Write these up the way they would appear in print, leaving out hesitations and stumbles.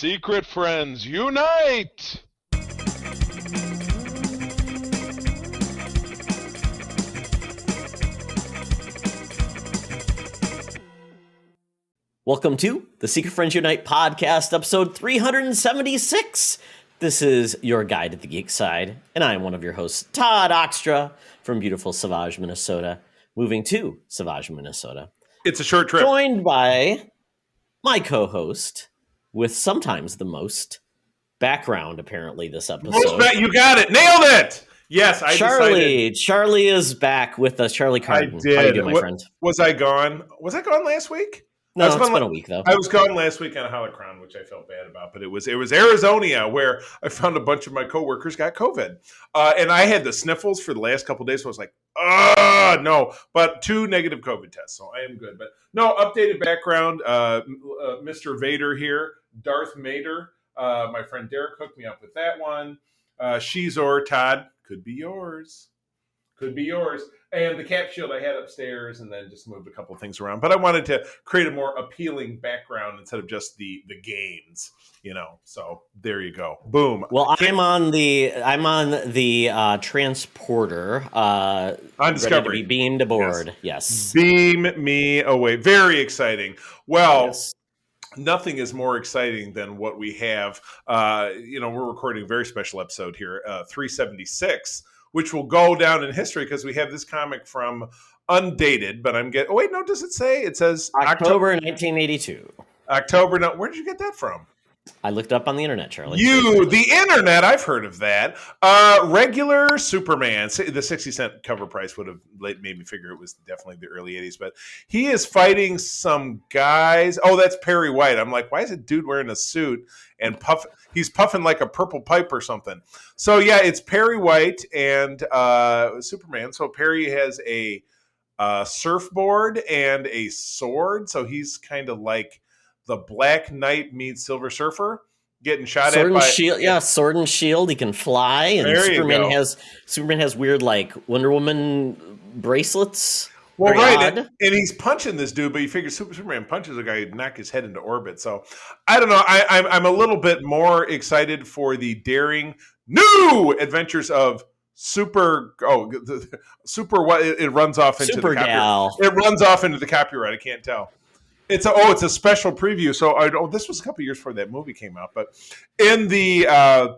Secret friends, unite! Welcome to the Secret Friends Unite podcast, episode 376. This is your guide to the geek side, and I am one of your hosts, Todd-A-Show, from beautiful Savage, Minnesota, moving to Savage, Minnesota. It's a short trip. Joined by my co-host, with sometimes the most background, apparently, this episode. You got it. Nailed it. Yes, I Charlie. decided. Charlie is back with us. Charlie Carden. I did. How you doing, my friend? Was I gone? Was I gone last week? No, it's been a week, though. I was gone last week on a Holocron, which I felt bad about, but it was Arizona where I found a bunch of my coworkers got COVID. And I had the sniffles for the last couple of days, so I was like, no. But 2 negative COVID tests, so I am good. But no, updated background, Mr. Vader here, Darth Mater. My friend Derek hooked me up with that one. Shizor, Todd, could be yours. Could be yours. And the cap shield I had upstairs and then just moved a couple things around. But I wanted to create a more appealing background instead of just the games, you know. So there you go. Boom. Well, I'm on the transporter on Discovery. ready to be beamed aboard. Yes. Beam me away. Very exciting. Well, Yes. Nothing is more exciting than what we have. We're recording a very special episode here, 376, which will go down in history because we have this comic from Undated, but does it say? It says October 1982. October. No, where did you get that from? I looked up on the internet, Charlie. The internet, I've heard of that. Regular Superman, the 60-cent cover price would have made me figure it was definitely the early 80s, but he is fighting some guys. Oh, that's Perry White. I'm like, why is a dude wearing a suit and he's puffing like a purple pipe or something? So yeah, it's Perry White and Superman. So Perry has a surfboard and a sword, so he's kind of like the Black Knight meets Silver Surfer, getting shot sword at and by shield. Yeah, sword and shield. He can fly, and There you Superman go. has weird like Wonder Woman bracelets. Well, Very right, odd. and he's punching this dude, but you figure Superman punches a guy, he'd knock his head into orbit. So I don't know. I'm a little bit more excited for the daring new adventures of Super. What it runs off into Super the Gal. It runs off into the copyright. I can't tell. It's a special preview. So this was a couple years before that movie came out, but in the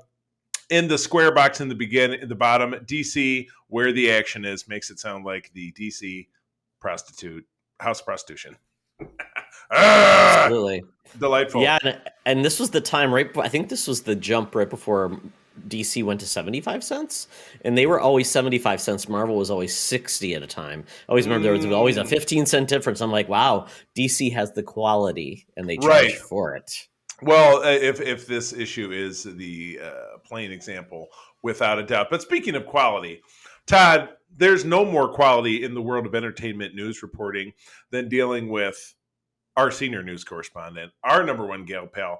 square box in the bottom, DC, where the action is, makes it sound like the DC house prostitution. Absolutely. Delightful. Yeah, and this was the time I think this was the jump right before DC went to 75 cents, and they were always 75 cents. Marvel was always 60 at a time. I always remember there was always a 15-cent difference. I'm like, wow, DC has the quality, and they charge for it. Well, if this issue is the plain example, without a doubt. But speaking of quality, Todd, there's no more quality in the world of entertainment news reporting than dealing with our senior news correspondent, our number one gal pal,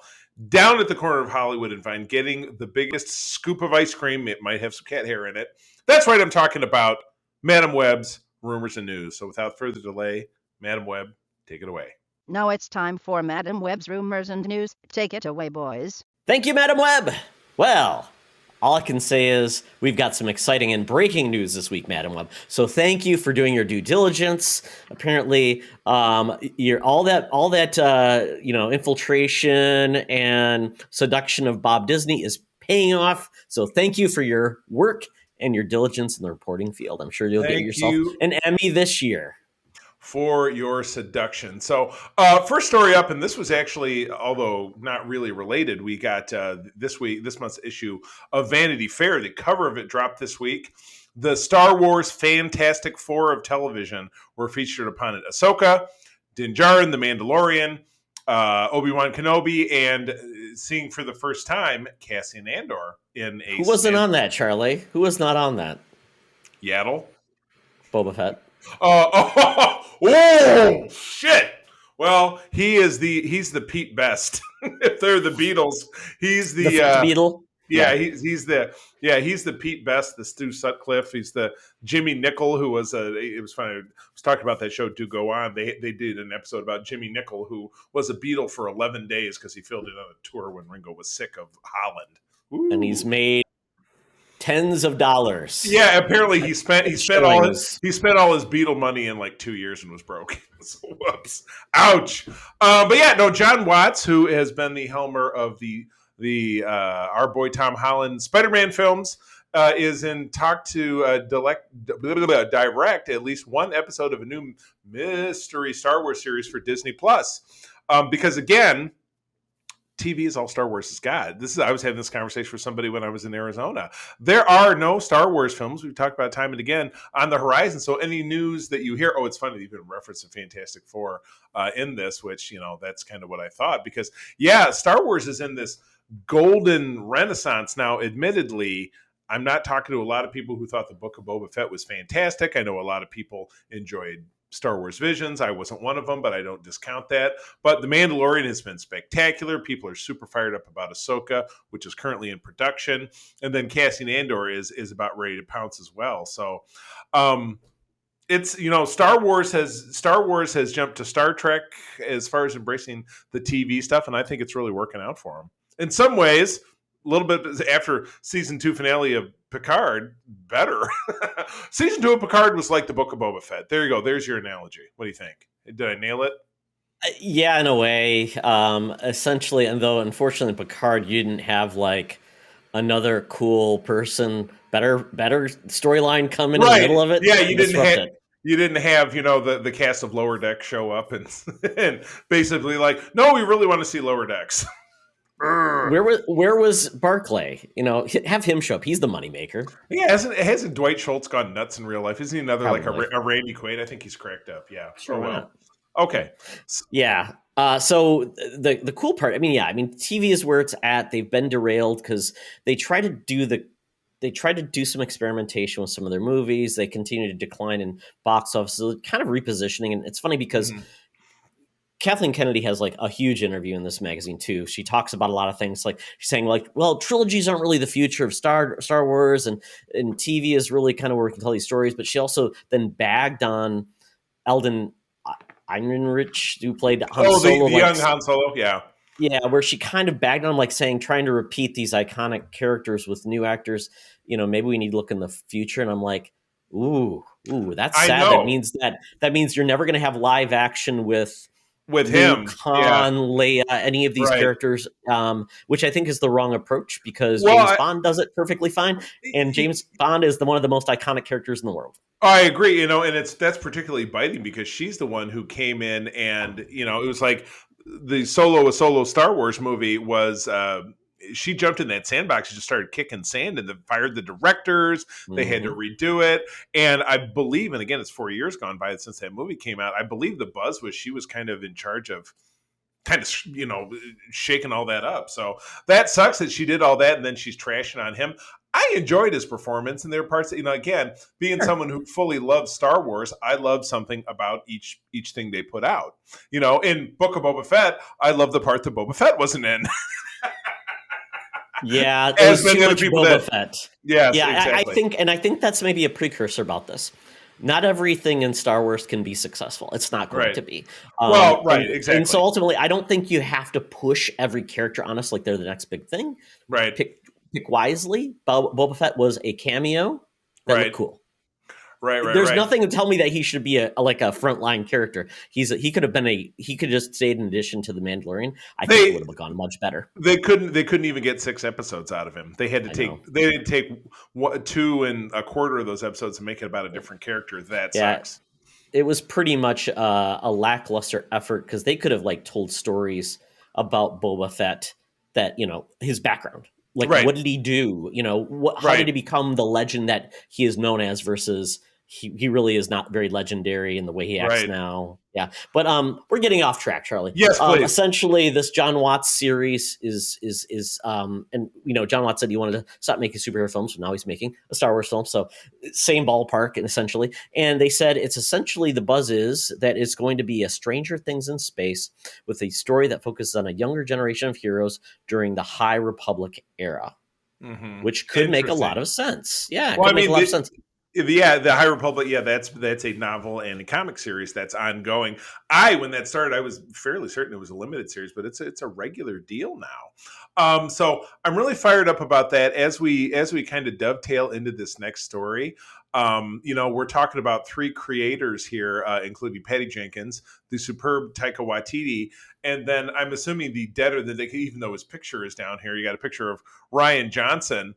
down at the corner of Hollywood and Vine, getting the biggest scoop of ice cream. It might have some cat hair in it. That's right, I'm talking about Madam Webb's Rumors and News. So without further delay, Madam Webb, take it away. Now it's time for Madam Webb's Rumors and News. Take it away, boys. Thank you, Madam Webb. Well, all I can say is we've got some exciting and breaking news this week, Madam Webb. So thank you for doing your due diligence. Apparently, all that infiltration and seduction of Bob Disney is paying off. So thank you for your work and your diligence in the reporting field. I'm sure you'll get yourself an Emmy this year. For your seduction. So first story up, and this was actually, although not really related, we got this month's issue of Vanity Fair. The cover of it dropped this week. The Star Wars Fantastic Four of television were featured upon it. Ahsoka, Din Djarin, The Mandalorian, Obi-Wan Kenobi, and seeing for the first time Cassian Andor in a... Who wasn't on that, Charlie? Who was not on that? Yaddle? Boba Fett. Oh shit! Well, he's the Pete Best. If they're the Beatles, he's the Beetle. he's the Pete Best, the Stu Sutcliffe. He's the Jimmy Nickel, who was it was funny. I was talking about that show Do Go On. They did an episode about Jimmy Nickel, who was a Beatle for 11 days because he filled in on a tour when Ringo was sick of Holland. Ooh. And he's made tens of dollars. Yeah, apparently he spent all his Beatle money in like 2 years and was broke. So, whoops, ouch. But yeah, no, John Watts, who has been the helmer of the our boy Tom Holland Spider-Man films, is in talk to direct at least one episode of a new mystery Star Wars series for Disney Plus. Because again, TV is all Star Wars has got. I was having this conversation with somebody when I was in Arizona. There are no Star Wars films, we've talked about time and again, on the horizon. So any news that you hear, it's funny that you've been referencing Fantastic Four in this, which, that's kind of what I thought. Because, yeah, Star Wars is in this golden renaissance now. Admittedly, I'm not talking to a lot of people who thought the Book of Boba Fett was fantastic. I know a lot of people enjoyed Star Wars Visions. I wasn't one of them, but I don't discount that. But The Mandalorian has been spectacular. People are super fired up about Ahsoka, which is currently in production. And then Cassian Andor is about ready to pounce as well. So it's, Star Wars has jumped to Star Trek as far as embracing the TV stuff, and I think it's really working out for them. In some ways, a little bit after season 2 finale of Picard, better. Season 2 of Picard was like the Book of Boba Fett. There you go. There's your analogy. What do you think? Did I nail it? Yeah, in a way. Essentially, and though unfortunately Picard, you didn't have like another cool person, better storyline come in the middle of it. Yeah, you didn't have the cast of Lower Decks show up and basically like, no, we really want to see Lower Decks. Where was Barclay? Have him show up. He's the moneymaker. Yeah, hasn't Dwight Schultz gone nuts in real life? Isn't he another Probably. Like a Randy Quaid? I think he's cracked up. Yeah. Sure. Well. Okay. Yeah. So the cool part, TV is where it's at. They've been derailed because they tried to do some experimentation with some of their movies. They continue to decline in box office, so kind of repositioning. And it's funny because Kathleen Kennedy has like a huge interview in this magazine too. She talks about a lot of things, like she's saying like, well, trilogies aren't really the future of Star Wars, and TV is really kind of where we can tell these stories. But she also then bagged on Eldon Ehrenreich, who played Han Solo. The young Han Solo, yeah. Yeah, where she kind of bagged on, like saying, trying to repeat these iconic characters with new actors. Maybe we need to look in the future. And I'm like, ooh, that's sad. That means you're never going to have live action with him, Han, Leia, any of these characters, which I think is the wrong approach, because James Bond does it perfectly fine, and James Bond is one of the most iconic characters in the world. I agree, and that's particularly biting because she's the one who came in and it was like the solo Star Wars movie was. She jumped in that sandbox and just started kicking sand and fired the directors. They had to redo it. And I believe, and again, it's 4 years gone by since that movie came out. I believe the buzz was she was kind of in charge of shaking all that up. So that sucks that she did all that. And then she's trashing on him. I enjoyed his performance, and there are parts that, again, being someone who fully loves Star Wars, I love something about each thing they put out. In Book of Boba Fett, I love the part that Boba Fett wasn't in. Yeah, there's too much Boba Fett. Yeah, exactly. I think that's maybe a precursor about this. Not everything in Star Wars can be successful. It's not going to be. Exactly. And so ultimately, I don't think you have to push every character on us like they're the next big thing. Right. Pick wisely. Boba Fett was a cameo that looked cool. Right. There's nothing to tell me that he should be a frontline character. He could have just stayed in addition to the Mandalorian. I think it would have gone much better. They couldn't even get 6 episodes out of him. They had to take 2 1/4 of those episodes and make it about a different character. That sucks. It was pretty much a lackluster effort, because they could have told stories about Boba Fett that his background. What did he do? How did he become the legend that he is known as versus he really is not very legendary in the way he acts now. Yeah. But we're getting off track, Charlie. Yes, please. Essentially, this John Watts series is and John Watts said he wanted to stop making superhero films, but now he's making a Star Wars film. So same ballpark, and essentially. And they said it's essentially, the buzz is that it's going to be a Stranger Things in space with a story that focuses on a younger generation of heroes during the High Republic era. which could make a lot of sense. Yeah, it Well, could make a lot of sense. The High Republic, that's a novel and a comic series that's ongoing. When that started, I was fairly certain it was a limited series, but it's a regular deal now. So I'm really fired up about that as we kind of dovetail into this next story. We're talking about 3 creators here, including Patty Jenkins, the superb Taika Waititi, and then I'm assuming the Dead or the Decade, even though his picture is down here, you got a picture of Rian Johnson,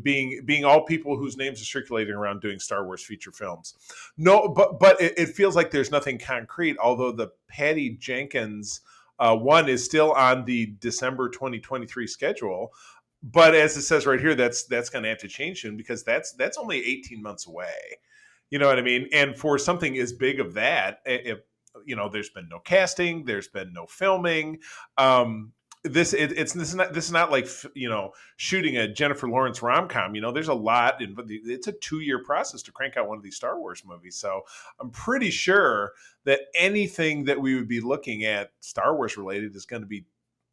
being all people whose names are circulating around doing Star Wars feature films. No, but it feels like there's nothing concrete, although the Patty Jenkins one is still on the December 2023 schedule. But as it says right here, that's going to have to change soon because that's only 18 months away. You know what I mean? And for something as big of that, there's been no casting, there's been no filming. This is not like shooting a Jennifer Lawrence rom-com. There's a lot. It's a 2-year process to crank out one of these Star Wars movies. So I'm pretty sure that anything that we would be looking at Star Wars related is going to be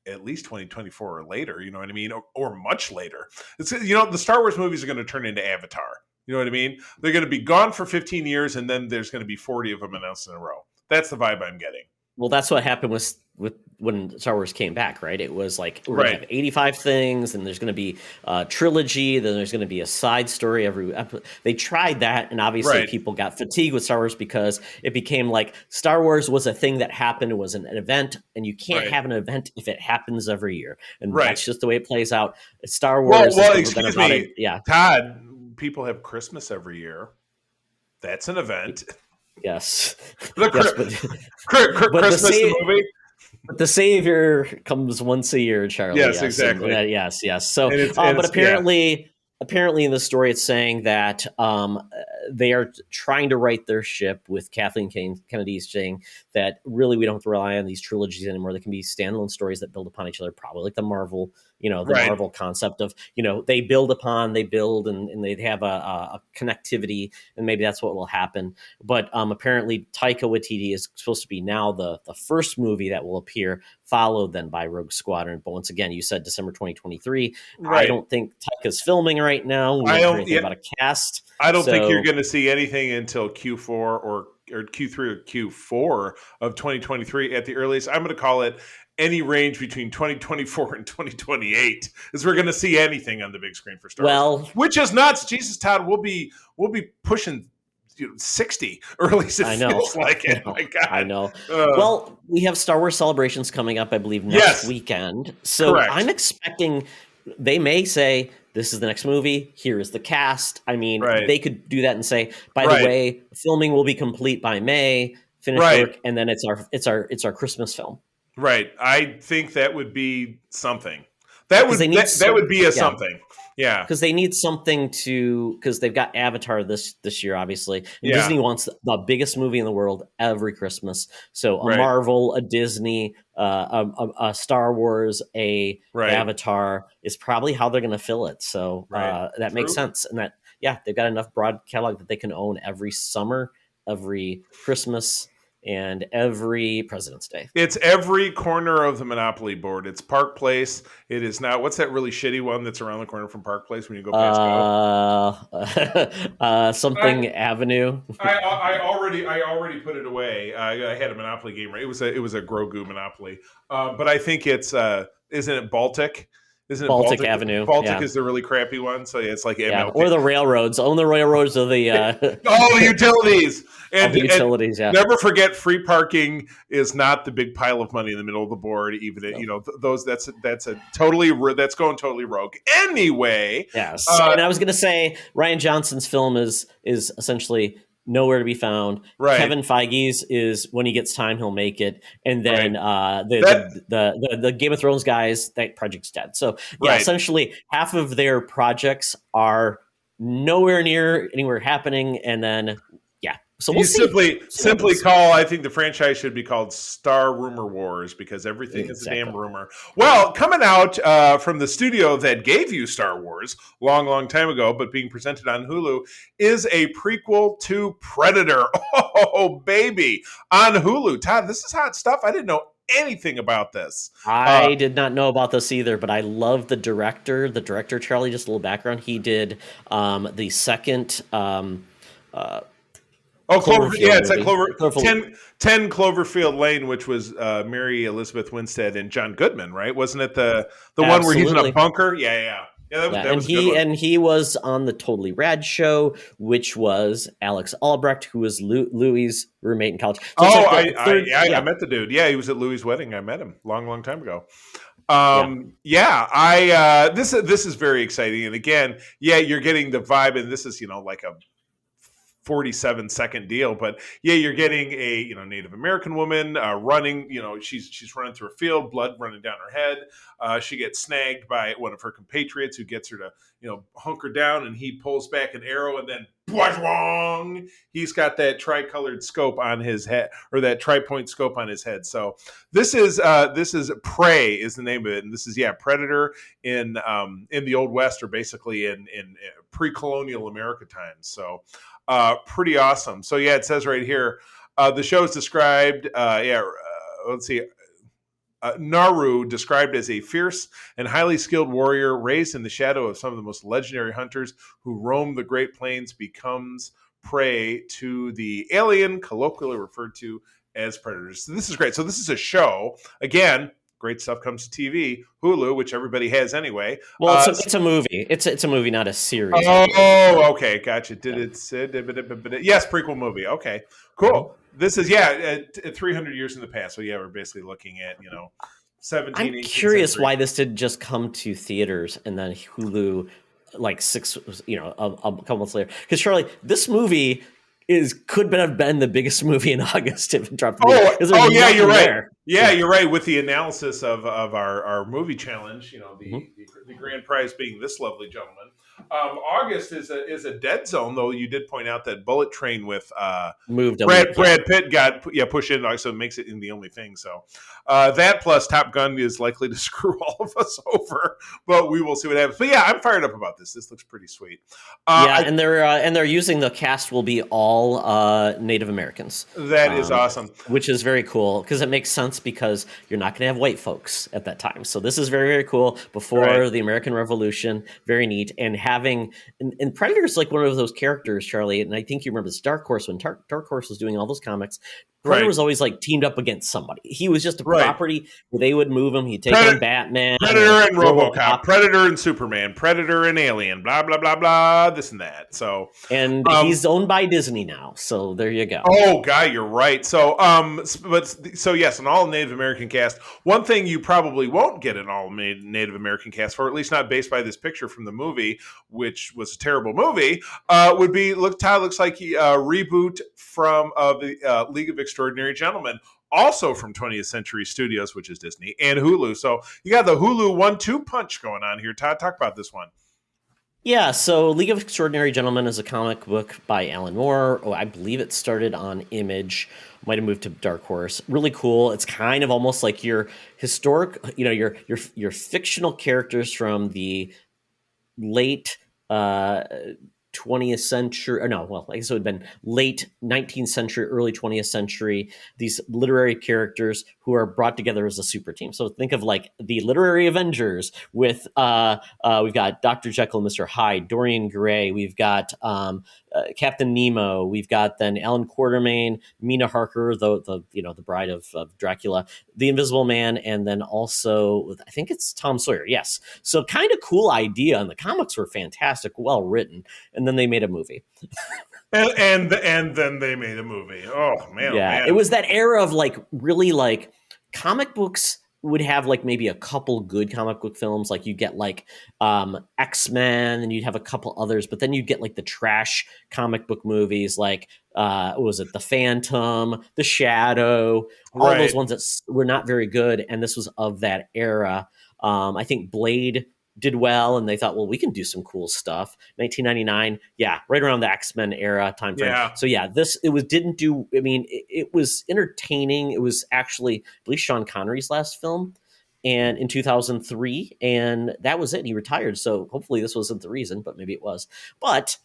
at least 2024 or later, you know what I mean? Or much later. It's, the Star Wars movies are going to turn into Avatar. You know what I mean? They're going to be gone for 15 years and then there's going to be 40 of them announced in a row. That's the vibe I'm getting. Well, that's what happened with when Star Wars came back, right? It was like we're going to have 85 things, and there's going to be a trilogy, then there's going to be a side story every episode. They tried that, and obviously people got fatigued with Star Wars because it became like Star Wars was a thing that happened, it was an event, and you can't have an event if it happens every year. And that's just the way it plays out. Star Wars well has excuse been about me, it. Yeah. Todd, people have Christmas every year. That's an event. Yes. Christmas movie. But the Savior comes once a year, Charlie. Yes, exactly. Yes. So, but apparently in the story, it's saying that they are trying to right their ship with Kathleen Kennedy saying that really we don't have to rely on these trilogies anymore. They can be standalone stories that build upon each other, probably like the Marvel, Marvel concept of, they build, and they have a connectivity, and maybe that's what will happen. But apparently Taika Waititi is supposed to be now the first movie that will appear, followed then by Rogue Squadron. But once again, you said December 2023. Right. I don't think Taika's filming right now. We don't hear anything about a cast. I don't think you're going to see anything until Q4 or Q3 or Q4 of 2023 at the earliest. I'm going to call it any range between 2024 and 2028 is we're going to see anything on the big screen for Star Wars. Which is nuts. Jesus, Todd, we'll be pushing 60 early. It feels like it. My God. I know. Well, we have Star Wars Celebrations coming up, I believe, next weekend. So correct. I'm expecting they may say, this is the next movie. Here is the cast. I mean, they could do that and say, by the way, filming will be complete by May, finish work, and then it's our Christmas film. Right. I think that would be something. That would be a something. Yeah. Because they need something because they've got Avatar this year, obviously. And Disney wants the biggest movie in the world every Christmas. So a Marvel, a Disney, a Star Wars, a Avatar is probably how they're going to fill it. So that makes sense. And that, they've got enough broad catalog that they can own every summer, every Christmas, and every President's Day. It's every corner of the Monopoly board. It's Park Place. It is not. What's that really shitty one that's around the corner from Park Place when you go past Avenue. I already put it away. I had a Monopoly game. It was a Grogu Monopoly. But I think it's isn't it Baltic? Isn't it Baltic Avenue? Baltic is the really crappy one. So it's like MLK. Or the railroads. Own the railroads of the the utilities. And utilities, never forget, free parking is not the big pile of money in the middle of the board. Even that's going totally rogue. Anyway, yes. And I was going to say Rian Johnson's film is essentially nowhere to be found. Right. Kevin Feige's is when he gets time, he'll make it. And then the Game of Thrones guys, that project's dead. So essentially half of their projects are nowhere near anywhere happening. And then so we'll see. Simply call. I think the franchise should be called Star Rumor Wars because everything is a damn rumor. Well, coming out from the studio that gave you Star Wars long time ago, but being presented on Hulu, is a prequel to Predator. Oh baby, on Hulu. Todd, this is hot stuff. I didn't know anything about this. I did not know about this either, but I love the director. The director, Charlie, just a little background. He did the second Cloverfield. Yeah, it's like Cloverfield. 10 Cloverfield Lane, which was Mary Elizabeth Winstead and John Goodman, right? Wasn't it the one where he's in a bunker? Yeah. That was a good one. And he was on the Totally Rad show, which was Alex Albrecht, who was Louis' roommate in college. So I met the dude. Yeah, he was at Louis' wedding. I met him long time ago. This is very exciting. And again, you're getting the vibe, and this is, like a 47-second deal, but you're getting a Native American woman running. She's running through a field, blood running down her head. She gets snagged by one of her compatriots, who gets her to hunker down, and he pulls back an arrow, and then bwang, he's got that tricolored scope on his head, or that tri-point scope on his head. So this is Prey is the name of it, and this is Predator in the Old West, or basically in pre-colonial America times. So pretty awesome. So it says right here, the show is described. Let's see. Naru, described as a fierce and highly skilled warrior raised in the shadow of some of the most legendary hunters who roam the Great Plains, becomes prey to the alien, colloquially referred to as predators. So this is great. So this is a show. Again, great stuff comes to TV, Hulu, which everybody has anyway. Well, it's a movie. It's a movie, not a series. Oh, okay, gotcha. Did it say? Yes, prequel movie. Okay, cool. This is 300 years in the past. So we're basically looking at 17. I'm curious why this did just come to theaters and then Hulu like a couple months later. Because Charlie, this movie could have been the biggest movie in August if it dropped. You're right. You're right. With the analysis of our movie challenge, the grand prize being this lovely gentleman. August is a dead zone, though. You did point out that Bullet Train with Brad Pitt got pushed in, so it makes it in the only thing. So that plus Top Gun is likely to screw all of us over, but we will see what happens. But I'm fired up about this. This looks pretty sweet. And they're using, the cast will be all Native Americans. That is awesome, which is very cool because it makes sense because you're not going to have white folks at that time. So this is very, very cool. Before the American Revolution, very neat. And having and Predator's like one of those characters, Charlie, and I think you remember this Dark Horse when Dark Horse was doing all those comics. Predator was always like teamed up against somebody. He was just a property where they would move him. He'd take on Batman, Predator and RoboCop, Predator and Superman, Predator and Alien, blah blah blah blah, this and that. So he's owned by Disney now. So there you go. Oh, guy, you're right. So yes, an all Native American cast. One thing you probably won't get an all Native American cast, or at least not based by this picture from the movie, which was a terrible movie, would be Todd looks like a reboot from the League of Extraordinary Gentlemen, also from 20th Century Studios, which is Disney, and Hulu. So you got the Hulu 1-2 punch going on here. Todd, talk about this one. Yeah, so League of Extraordinary Gentlemen is a comic book by Alan Moore. I believe it started on Image, might have moved to Dark Horse. Really cool. It's kind of almost like your historic, your fictional characters from the late 20th century, or no, well, I guess it would have been late 19th century, early 20th century, these literary characters who are brought together as a super team. So think of like the literary Avengers with, we've got Dr. Jekyll and Mr. Hyde, Dorian Gray, we've got Captain Nemo, we've got then Alan Quatermain, Mina Harker, the bride of Dracula, the Invisible Man, and then also I think it's Tom Sawyer. Yes, so kind of cool idea, and the comics were fantastic, well written, and then they made a movie. and then they made a movie. Oh man, it was that era of like really like comic books would have like maybe a couple good comic book films, like you get like X-Men, and you'd have a couple others, but then you'd get like the trash comic book movies like what was it, The Phantom, The Shadow, all those ones that were not very good, and this was of that era. I think Blade did well, and they thought, well, we can do some cool stuff. 1999, right around the X-Men era time frame. Yeah. So it was entertaining. It was actually, I believe, Sean Connery's last film, and in 2003, and that was it. He retired, so hopefully this wasn't the reason, but maybe it was. But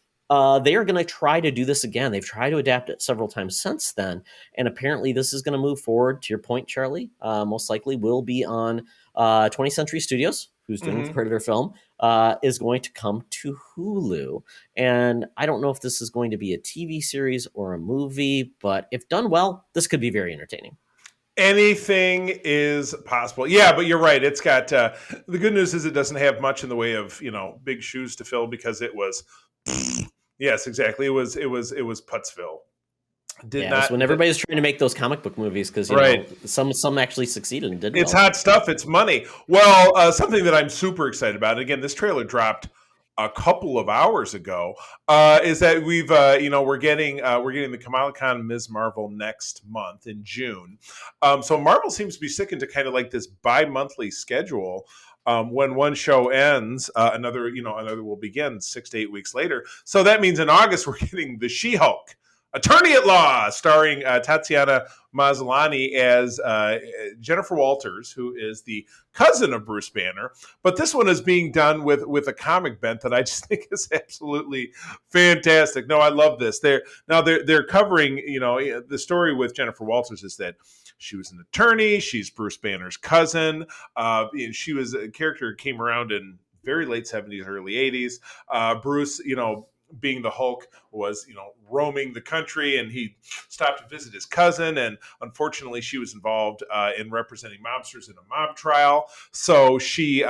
they are going to try to do this again. They've tried to adapt it several times since then, and apparently this is going to move forward. To your point, Charlie, most likely will be on 20th Century Studios, who's doing the Predator film, is going to come to Hulu. And I don't know if this is going to be a TV series or a movie, but if done well, this could be very entertaining. Anything is possible. Yeah, but you're right. It's got the good news is it doesn't have much in the way of big shoes to fill because it was. Yes, exactly. It was Putsville. It's when everybody's trying to make those comic book movies because some actually succeeded and did. It's hot stuff. It's money. Well, something that I'm super excited about. Again, this trailer dropped a couple of hours ago. Is that we've we're getting the Kamala Khan Ms. Marvel next month in June. So Marvel seems to be sticking to kind of like this bi-monthly schedule. When one show ends, another will begin 6 to 8 weeks later. So that means in August we're getting the She-Hulk, Attorney at Law, starring Tatiana Maslany as Jennifer Walters, who is the cousin of Bruce Banner. But this one is being done with a comic bent that I just think is absolutely fantastic. No, I love this. They're covering, the story with Jennifer Walters is that she was an attorney. She's Bruce Banner's cousin. She was a character who came around in very late 70s, early 80s. Bruce, being the Hulk, was roaming the country, and he stopped to visit his cousin, and unfortunately she was involved in representing mobsters in a mob trial, so she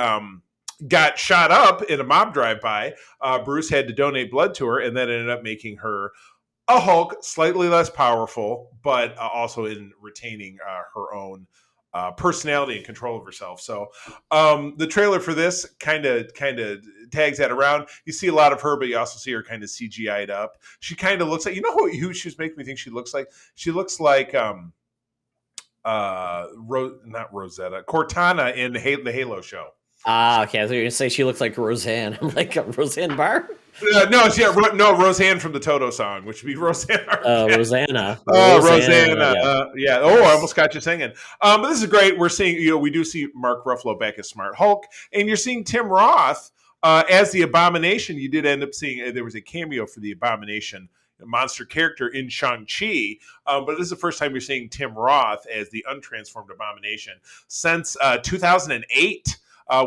got shot up in a mob drive-by. Bruce had to donate blood to her, and that ended up making her a Hulk, slightly less powerful, but also in retaining her own personality and control of herself. So the trailer for this kind of tags that around. You see a lot of her, but you also see her kind of CGI'd up. She kind of looks like, who she's making me think she looks like? She looks like not Rosetta, Cortana in the Halo show. Okay. I was going to say she looks like Roseanne. I'm like, Roseanne Barr? Roseanne from the Toto song, which would be Roseanne. Rosanna. Rosanna. Yeah. Oh, I almost got you singing. But this is great. We're seeing, we do see Mark Ruffalo back as Smart Hulk, and you're seeing Tim Roth as the Abomination. You did end up seeing there was a cameo for the Abomination monster character in Shang-Chi, but this is the first time you're seeing Tim Roth as the untransformed Abomination since 2008.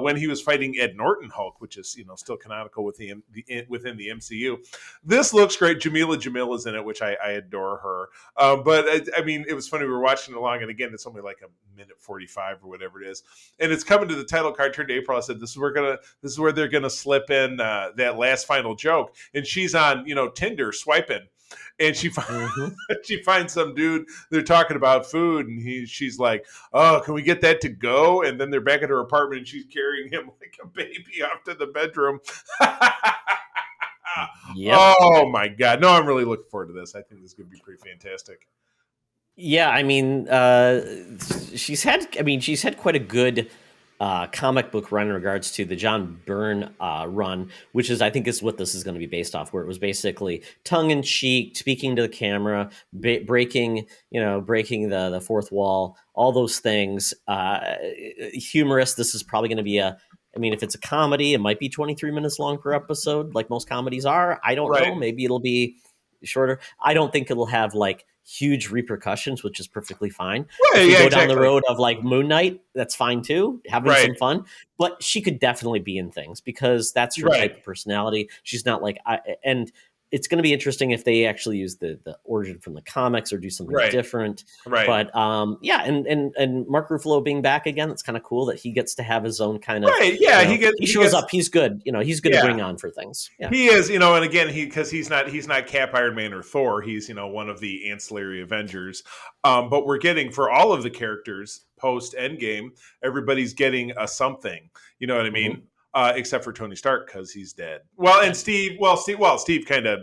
When he was fighting Ed Norton Hulk, which is still canonical within the MCU. This looks great. Jamila Jamil is in it, which I adore her. But it was funny. We were watching it along, and again, it's only like a minute 45 or whatever it is, and it's coming to the title card. Turned April. I said, this is where they're gonna slip in that last final joke, and she's on Tinder swiping. And she finds some dude. They're talking about food, and she's like, "Oh, can we get that to go?" And then they're back at her apartment, and she's carrying him like a baby off to the bedroom. Yep. Oh my god! No, I'm really looking forward to this. I think this is going to be pretty fantastic. Yeah, she's had quite a good comic book run in regards to the John Byrne run, which I think is what this is going to be based off, where it was basically tongue-in-cheek, speaking to the camera, breaking the fourth wall, all those things. Humorous. This is probably going to be if it's a comedy, it might be 23 minutes long per episode, like most comedies are. I don't know. Maybe it'll be shorter. I don't think it'll have like huge repercussions, which is perfectly fine. If you go down the road of like Moon Knight, that's fine too, having some fun. But she could definitely be in things because that's her type of personality. She's not like and it's going to be interesting if they actually use the origin from the comics or do something different. But and Mark Ruffalo being back again, it's kind of cool that he gets to have his own kind of he shows up. He's good. He's good to bring on for things. Yeah. He is. And again, because he's not Cap, Iron Man, or Thor. He's one of the ancillary Avengers. But we're getting for all of the characters post Endgame, everybody's getting a something. You know what I mean? Mm-hmm. Except for Tony Stark because he's dead. Well, and Steve kind of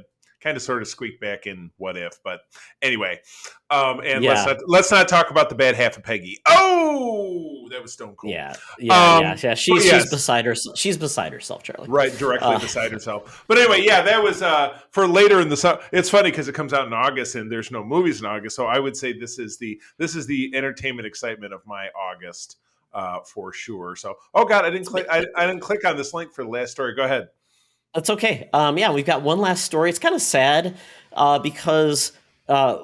sort of squeaked back in What If, but anyway. Let's not talk about the bad half of Peggy. Oh, that was stone cold. Yeah. She's beside herself. She's beside herself, Charlie. Right, directly beside herself. But anyway, that was for later in the summer. It's funny because it comes out in August and there's no movies in August, so I would say this is the entertainment excitement of my August. For sure. So, oh god, I didn't click on this link for the last story. Go ahead. That's okay. Yeah, we've got one last story. It's kind of sad because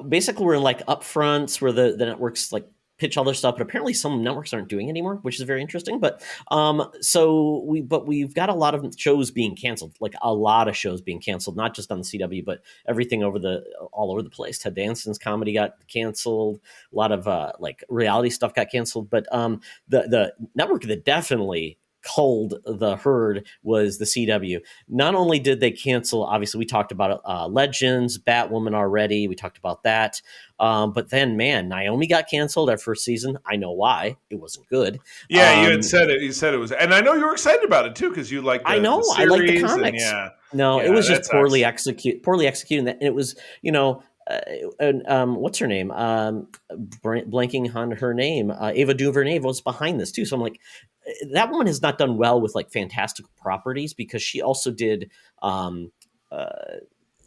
basically we're in like upfronts where the networks like pitch all their stuff, but apparently some networks aren't doing anymore, which is very interesting. But we've got a lot of shows being canceled, like a lot of shows being canceled, not just on the CW, but everything all over the place. Ted Danson's comedy got canceled. A lot of like reality stuff got canceled. But the network that definitely culled the herd was the CW. Not only did they cancel, obviously we talked about Legends, Batwoman already. We talked about that. But then, man, Naomi got canceled our first season. I know why. It wasn't good. Yeah, you had said it. You said it was, and I know you were excited about it too because you like. I know. I like the comics. No, it was just poorly executed. And it was, what's her name? Blanking on her name. Ava DuVernay was behind this too. So I'm like, that woman has not done well with like fantastical properties because she also did Ava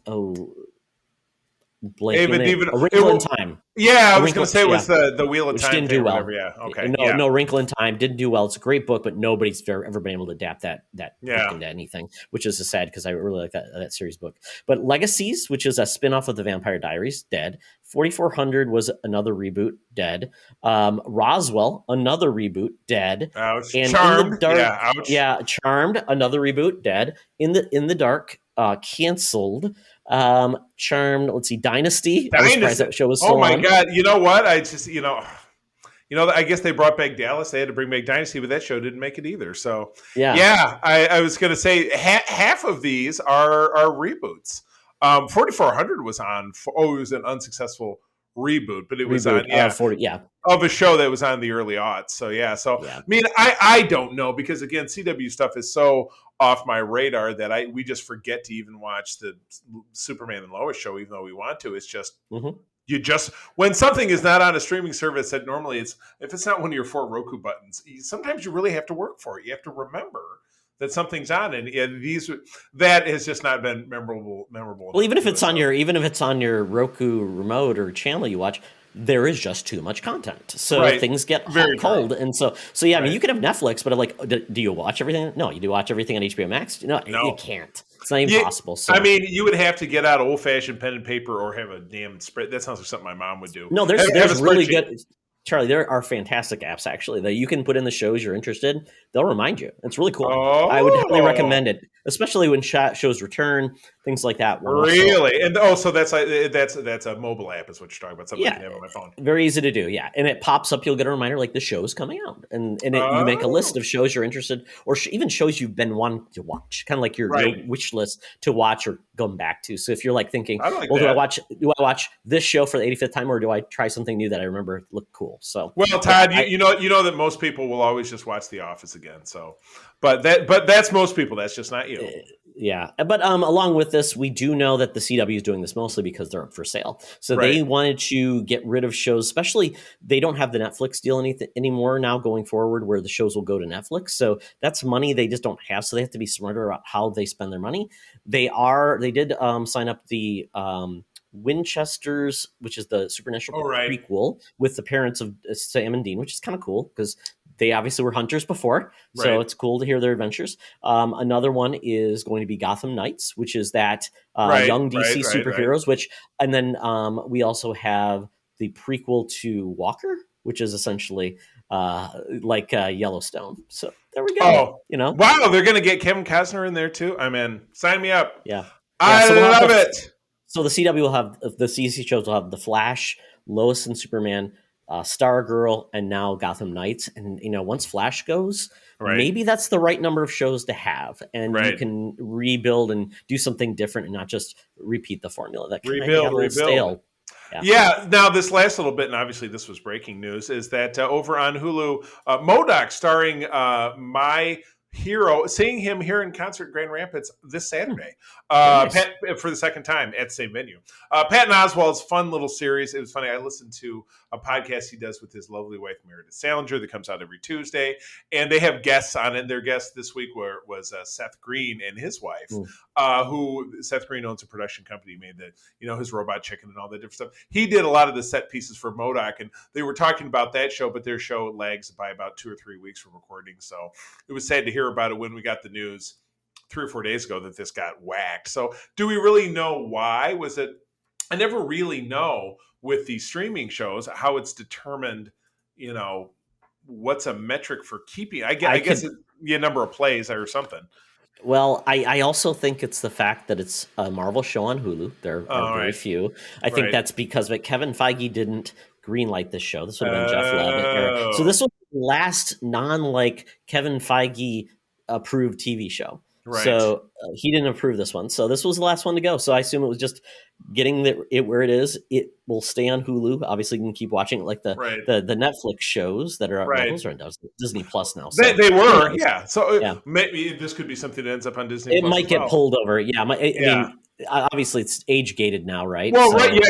A Wrinkle in Time. Yeah, I was going to say it was the Wheel of Which Time. didn't do well. Whatever, yeah, okay. No, Wrinkle in Time didn't do well. It's a great book, but nobody's ever been able to adapt that book into anything, which is sad because I really like that series book. But Legacies, which is a spinoff of the Vampire Diaries, dead. 4400 was another reboot, dead. Roswell, another reboot, dead. Ouch. And Charmed, In the Dark, ouch. Charmed, another reboot, dead. In the Dark, canceled. Charmed, let's see, Dynasty. I was surprised that show was still on. God, you know what? I just I guess they brought back Dallas. They had to bring back Dynasty, but that show didn't make it either. So I was going to say half of these are reboots. 4400 was on. It was an unsuccessful reboot, but it was on of a show that was on the early aughts. So I mean, I don't know because again, CW stuff is so off my radar that we just forget to even watch the Superman and Lois show, even though we want to. It's just you just when something is not on a streaming service that normally if it's not one of your 4 Roku buttons, sometimes you really have to work for it. You have to remember that something's on, and that has just not been memorable. Well, even if it's on your Roku remote or channel you watch, there is just too much content, so things get cold. And so I mean, you can have Netflix, but like, do you watch everything? No, you do watch everything on HBO Max. No, you can't. It's not even possible. So. I mean, you would have to get out old-fashioned pen and paper or have a damn spread. That sounds like something my mom would do. No, there's really good. Charlie, there are fantastic apps actually that you can put in the shows you're interested in. They'll remind you. It's really cool. Oh. I would definitely recommend it, especially when shows return, things like that. Really? And so that's a mobile app is what you're talking about. Something I can have on my phone. Very easy to do. Yeah, and it pops up. You'll get a reminder like the show's coming out, and you make a list of shows you're interested, or even shows you've been wanting to watch, kind of like your wish list to watch or going back to. So if you're like thinking, do I watch this show for the 85th time, or do I try something new that I remember looked cool? So Todd, you know that most people will always just watch The Office again. So, but that's most people. That's just not you. Yeah, but along with this, we do know that the CW is doing this mostly because they're up for sale. So they wanted to get rid of shows, especially they don't have the Netflix deal anymore now going forward, where the shows will go to Netflix. So that's money they just don't have. So they have to be smarter about how they spend their money. They did sign up the Winchesters, which is the Supernatural prequel with the parents of Sam and Dean, which is kind of cool because they obviously were hunters before, so it's cool to hear their adventures. Another one is going to be Gotham Knights, which is that young DC superheroes. And then we also have the prequel to Walker, which is essentially like Yellowstone. So there we go. Wow, they're going to get Kevin Costner in there too. I'm in. Sign me up. Yeah, I love it. So the CW will have the CC shows will have The Flash, Lois and Superman, Stargirl, and now Gotham Knights. And once Flash goes, maybe that's the right number of shows to have, and you can rebuild and do something different and not just repeat the formula. That can get a little stale. Yeah. Now, this last little bit, and obviously this was breaking news, is that over on Hulu, MODOK starring my hero, seeing him here in concert Grand Rapids this Saturday for the second time at the same venue. Patton Oswalt's fun little series. It was funny. I listened to a podcast he does with his lovely wife Meredith Salinger that comes out every Tuesday, and they have guests on it. Their guest this week was Seth Green and his wife, who Seth Green owns a production company. He made his Robot Chicken and all that different stuff. He did a lot of the set pieces for MODOK, and they were talking about that show, but their show lags by about 2 or 3 weeks from recording. So it was sad to hear about it when we got the news 3 or 4 days ago that this got whacked. So do we really know why? Was it? I never really know with these streaming shows how it's determined. What's a metric for keeping? I guess it's a number of plays or something. Well, I also think it's the fact that it's a Marvel show on Hulu. There are very few. I think that's because Kevin Feige didn't greenlight this show. This would have been Jeff Levitt. So this was the last Kevin Feige approved TV show. Right. So he didn't approve this one. So this was the last one to go. So I assume it was just getting it where it is. It will stay on Hulu. Obviously, you can keep watching it like the Netflix shows that are those are on Disney Plus now. So, they were, yeah. So maybe this could be something that ends up on Disney. It might get pulled over. Yeah, I mean, obviously it's age gated now, right? Well, right, yeah,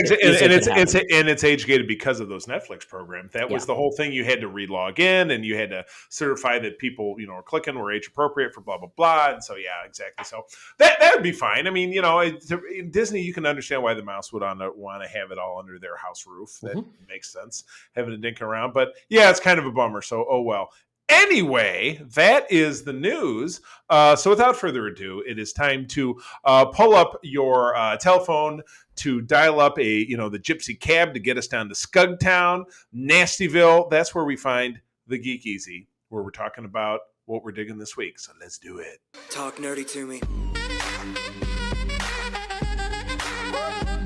and it's age gated because of those Netflix programs. That was the whole thing. You had to re-log in, and you had to certify that people, are clicking were age appropriate for blah blah blah. And so, yeah, exactly. So that would be fine. I mean, in Disney, you can understand why the mouse would want to have it all under their house roof. That makes sense, having a dink around. But yeah, it's kind of a bummer. So, oh well. Anyway, that is the news. So without further ado, it is time to pull up your telephone to dial up the Gypsy cab to get us down to Scugtown, Nastyville. That's where we find the Geek Easy, where we're talking about what we're digging this week. So let's do it. Talk nerdy to me.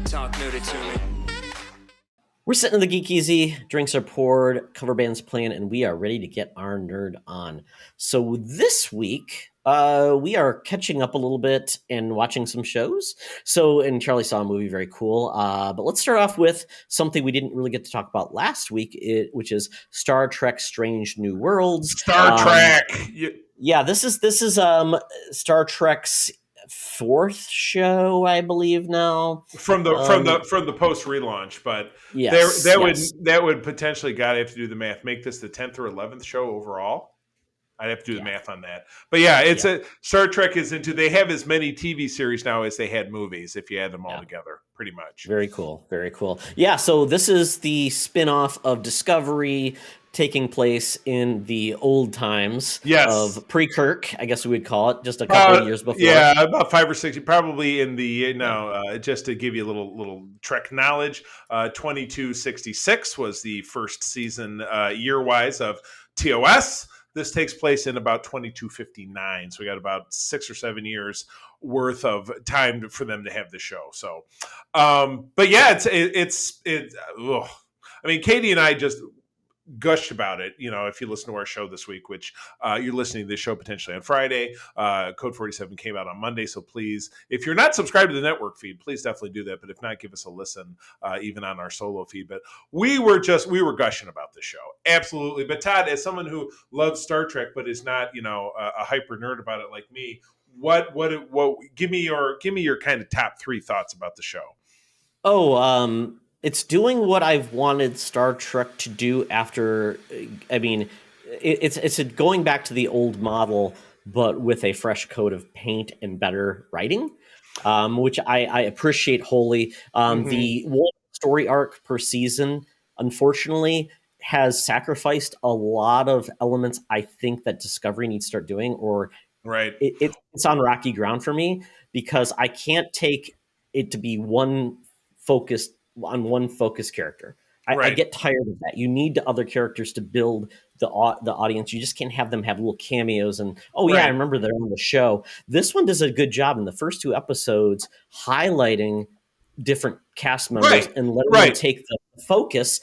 Talk nerdy to me. We're sitting in the Geek Easy, drinks are poured, cover band's playing, and we are ready to get our nerd on. So this week, we are catching up a little bit and watching some shows. And Charlie saw a movie, very cool. But let's start off with something we didn't really get to talk about last week, which is Star Trek: Strange New Worlds. Star Trek! Yeah, this is Star Trek's fourth show, I believe now, from the post relaunch, but that would potentially, gotta have to do the math, make this the 10th or 11th show overall. I'd have to do the math on that, but Star Trek is they have as many TV series now as they had movies if you add them all together, pretty much. Very cool. Yeah, so this is the spin-off of Discovery, taking place in the old times of pre-Kirk, I guess we would call it, just a couple of years before. Yeah, about 5 or 6, probably in the just to give you a little Trek knowledge, 2266 was the first season year-wise of TOS. This takes place in about 2259, so we got about 6 or 7 years worth of time for them to have the show. So, but yeah, it's ugh. I mean, Katie and I just gushed about it. If you listen to our show this week, which you're listening to this show potentially on Friday, Code 47 came out on Monday. So please, if you're not subscribed to the network feed, please definitely do that. But if not, give us a listen, even on our solo feed. But we were gushing about the show. Absolutely. But Todd, as someone who loves Star Trek, but is not, a hyper nerd about it like me, what give me your kind of top 3 thoughts about the show. It's doing what I've wanted Star Trek to do after. I mean, it's going back to the old model, but with a fresh coat of paint and better writing, which I appreciate wholly. The one story arc per season, unfortunately, has sacrificed a lot of elements I think that Discovery needs to start doing, or it's on rocky ground for me, because I can't take it to be one focused character. I get tired of that. You need the other characters to build the audience. You just can't have them have little cameos and I remember they're on the show. This one does a good job in the first 2 episodes highlighting different cast members and letting them take the focus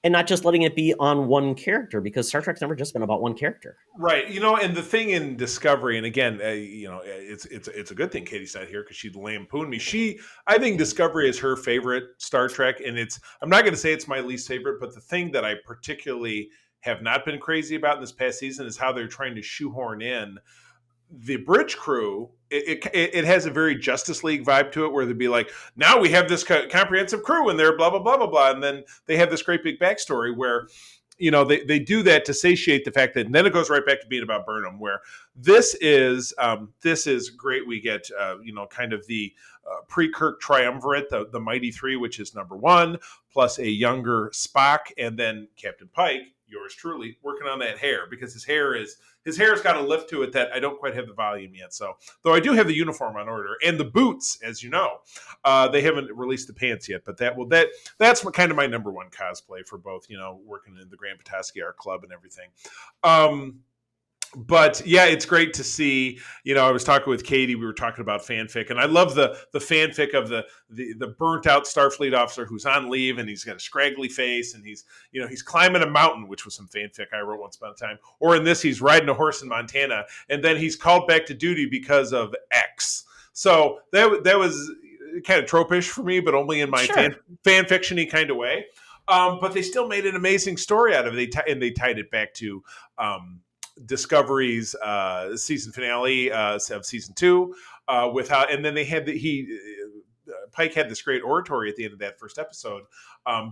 and not just letting it be on one character, because Star Trek's never just been about one character. Right. And the thing in Discovery, and again, it's a good thing Katie's not here because she'd lampoon me. I think Discovery is her favorite Star Trek, and I'm not going to say it's my least favorite, but the thing that I particularly have not been crazy about in this past season is how they're trying to shoehorn in the bridge crew. It has a very Justice League vibe to it, where they'd be like, now we have this comprehensive crew and they're blah, blah, blah, blah, blah. And then they have this great big backstory where, they do that to satiate the fact that, and then it goes right back to being about Burnham, where this is great. We get, kind of the pre-Kirk triumvirate, the Mighty Three, which is number one, plus a younger Spock, and then Captain Pike, yours truly, working on that hair, because his hair's got a lift to it that I don't quite have the volume yet. So, though I do have the uniform on order and the boots, as you know, they haven't released the pants yet. But that's kind of my number one cosplay for both, working in the Grand Petoskey Art Club and everything. But yeah, it's great to see. I was talking with Katie. We were talking about fanfic, and I love the fanfic of the burnt out Starfleet officer who's on leave, and he's got a scraggly face, and he's climbing a mountain, which was some fanfic I wrote once upon a time. Or in this, he's riding a horse in Montana, and then he's called back to duty because of X. So that was kind of tropish for me, but only in my fan fiction-y kind of way. But they still made an amazing story out of it, and they tied it back to Discovery's season finale of season 2 and then they had Pike had this great oratory at the end of that first episode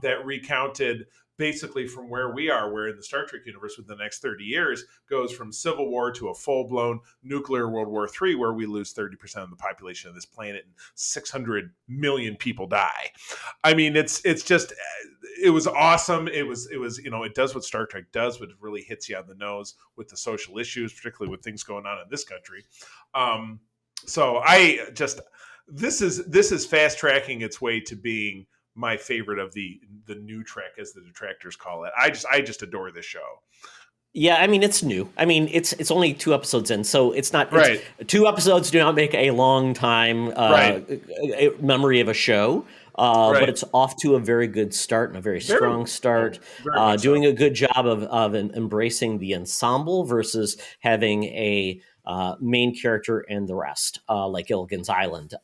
that recounted basically from where we are, where in the Star Trek universe within the next 30 years goes from Civil War to a full-blown nuclear World War III, where we lose 30% of the population of this planet and 600 million people die. I mean, it was awesome. It was it does what Star Trek does, but it really hits you on the nose with the social issues, particularly with things going on in this country. So this is fast tracking its way to being my favorite of the new Trek, as the detractors call it. I just adore this show. Yeah, I mean, it's new. I mean, it's only 2 episodes in, so it's not right. 2 episodes do not make a long time memory of a show. But it's off to a very good start and a very strong start, doing a good job of embracing the ensemble versus having a main character and the rest, like Gilligan's Island,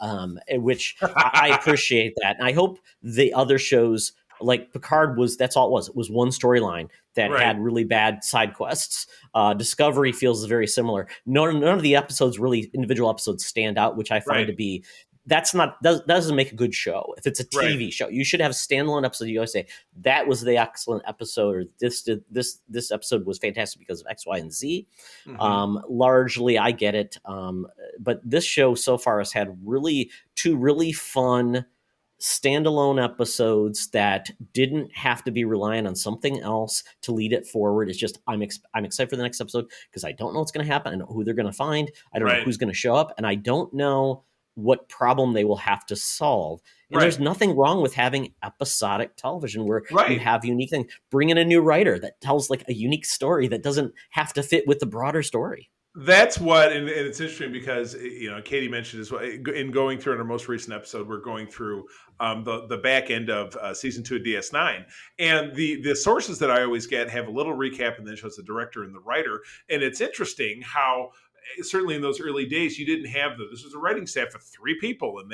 which I appreciate that. And I hope the other shows, like Picard, that's all it was. It was one storyline that had really bad side quests. Discovery feels very similar. None of the episodes, really individual episodes, stand out, which I find to be... doesn't make a good show. If it's a TV show, you should have a standalone episode. You always say that was the excellent episode, or this episode was fantastic because of X, Y, and Z. Mm-hmm. Largely, I get it, but this show so far has had 2 really fun standalone episodes that didn't have to be relying on something else to lead it forward. It's just I'm excited for the next episode because I don't know what's going to happen. I don't know who they're going to find. I don't know who's going to show up, and I don't know what problem they will have to solve. And there's nothing wrong with having episodic television where you have unique things. Bring in a new writer that tells like a unique story that doesn't have to fit with the broader story. That's what, and it's interesting because, Katie mentioned as well, in going through in our most recent episode, we're going through the back end of season 2 of DS9. And the sources that I always get have a little recap and then shows the director and the writer. And it's interesting how, certainly in those early days, you didn't have this was a writing staff of 3 people, and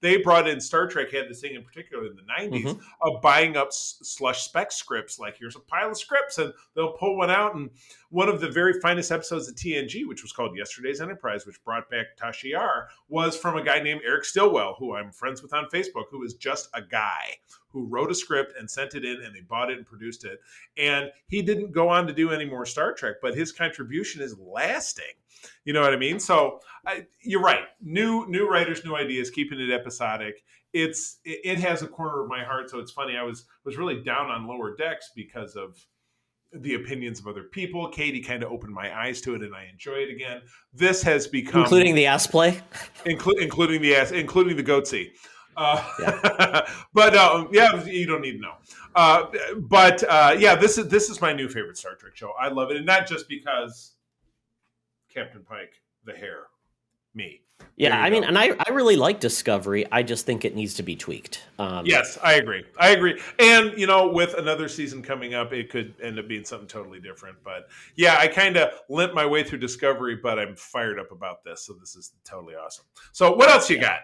they brought in Star Trek had this thing in particular in the 90s of buying up slush spec scripts. Like, here's a pile of scripts, and they'll pull one out. And one of the very finest episodes of TNG, which was called Yesterday's Enterprise, which brought back Tasha Yar, was from a guy named Eric Stillwell, who I'm friends with on Facebook, who is just a guy who wrote a script and sent it in, and they bought it and produced it. And he didn't go on to do any more Star Trek, but his contribution is lasting. You know what I mean? So you're right. New writers, new ideas, keeping it episodic. It has a corner of my heart. So it's funny. I was really down on Lower Decks because of the opinions of other people. Katie kind of opened my eyes to it, and I enjoy it again. This has become, including the ass play, including the goatsy. But you don't need to know. This is my new favorite Star Trek show. I love it, and not just because Captain Pike, the hair, me. Yeah, I mean, and I really like Discovery. I just think it needs to be tweaked. Yes, I agree. And, with another season coming up, it could end up being something totally different. But, yeah, I kind of limped my way through Discovery, but I'm fired up about this. So this is totally awesome. So what else you got?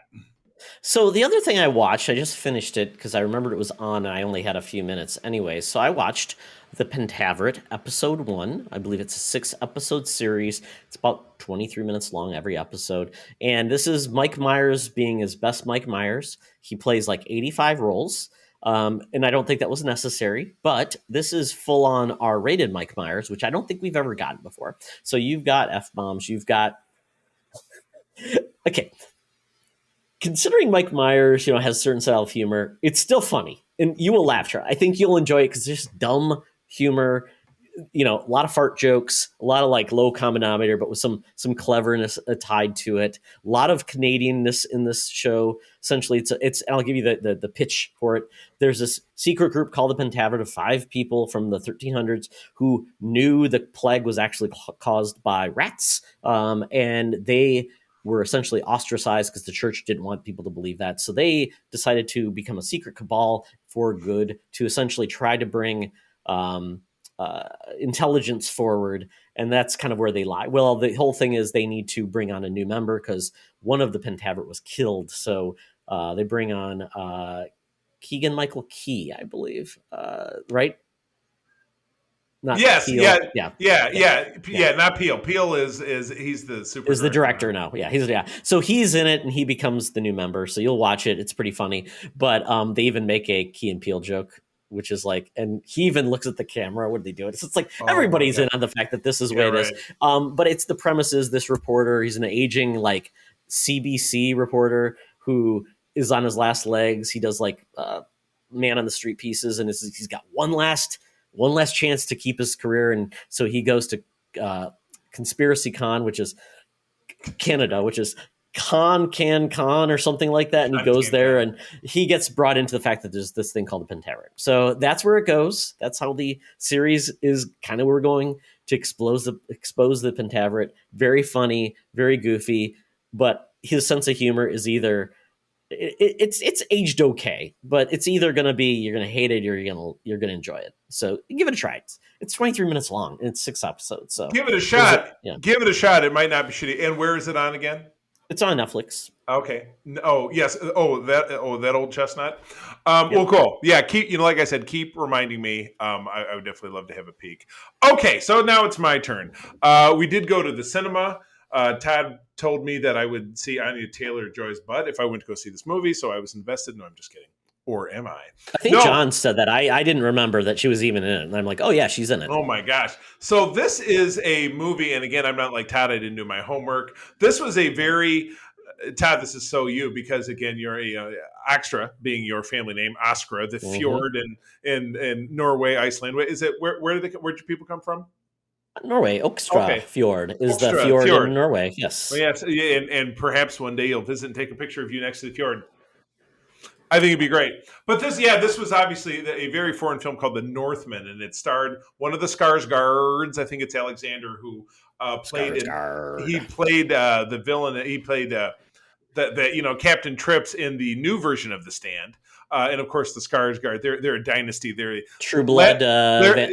So the other thing I watched, I just finished it because I remembered it was on and I only had a few minutes anyway. So I watched the Pentaverate episode 1. I believe it's a 6-episode series. It's about 23 minutes long every episode. And this is Mike Myers being his best Mike Myers. He plays like 85 roles. And I don't think that was necessary, but this is full on R-rated Mike Myers, which I don't think we've ever gotten before. So you've got F-bombs, you've got... Okay. considering Mike Myers, has certain style of humor, it's still funny, and you will laugh. Charlie. I think you'll enjoy it because it's just dumb humor. A lot of fart jokes, a lot of like low common denominator, but with some cleverness tied to it. A lot of Canadianness in this show. Essentially, it's. I'll give you the pitch for it. There's this secret group called the Pentaverate of 5 people from the 1300s who knew the plague was actually caused by rats, and they were essentially ostracized because the church didn't want people to believe that. So they decided to become a secret cabal for good to essentially try to bring intelligence forward, and that's kind of where they lie. Well, the whole thing is they need to bring on a new member because one of the Pentaverate was killed, so they bring on Keegan Michael Key, I believe, right? Not yes, Peel. yeah. Not Peel. Peel is he's the super. Is the director now? Yeah, So he's in it, and he becomes the new member. So you'll watch it. It's pretty funny. But they even make a Key and Peele joke, which is like, and he even looks at the camera. What did they do? It's like everybody's in on the fact that this is what it is. But it's the premise is this reporter. He's an aging like CBC reporter who is on his last legs. He does like man on the street pieces, and he's got one last chance to keep his career, and so he goes to Conspiracy Con, which is Canada, which is Con or something like that, and he goes there, and he gets brought into the fact that there's this thing called the Pentaverate. So that's where it goes. That's how the series is kind of where we're going to expose the Pentaverate. Very funny, very goofy, but his sense of humor is either it's aged okay, but it's either going to be you're going to hate it or you're going to enjoy it. So give it a try. It's 23 minutes long and it's 6 episodes. So give it a shot. Give it a shot. It might not be shitty. And where is it on again? It's on Netflix. Okay. Oh yes. That old chestnut. Well, cool. Yeah. Keep like I said, keep reminding me. I would definitely love to have a peek. Okay. So now it's my turn. We did go to the cinema. Todd told me that I would see Anya Taylor-Joy's butt if I went to go see this movie, so I was invested. No, I'm just kidding. Or am I? I think John said that. I didn't remember that she was even in it. And I'm like, oh, yeah, she's in it. Oh, my gosh. So this is a movie, and again, I'm not like Todd. I didn't do my homework. This was a very... Todd, this is so you, because, again, you're a Axtra, being your family name, Askra, the fjord in Norway, Iceland. Is it where do people come from? Norway, Okstra Fjord is the fjord in Norway. Yes. Well, yes, and perhaps one day you'll visit and take a picture of you next to the fjord. I think it'd be great. But this was obviously a very foreign film called The Northman, and it starred one of the Skarsgårds. I think it's Alexander who played it. He played the villain. He played Captain Trips in the new version of The Stand. And of course, the Skarsgård, they're a dynasty. They're True Blood,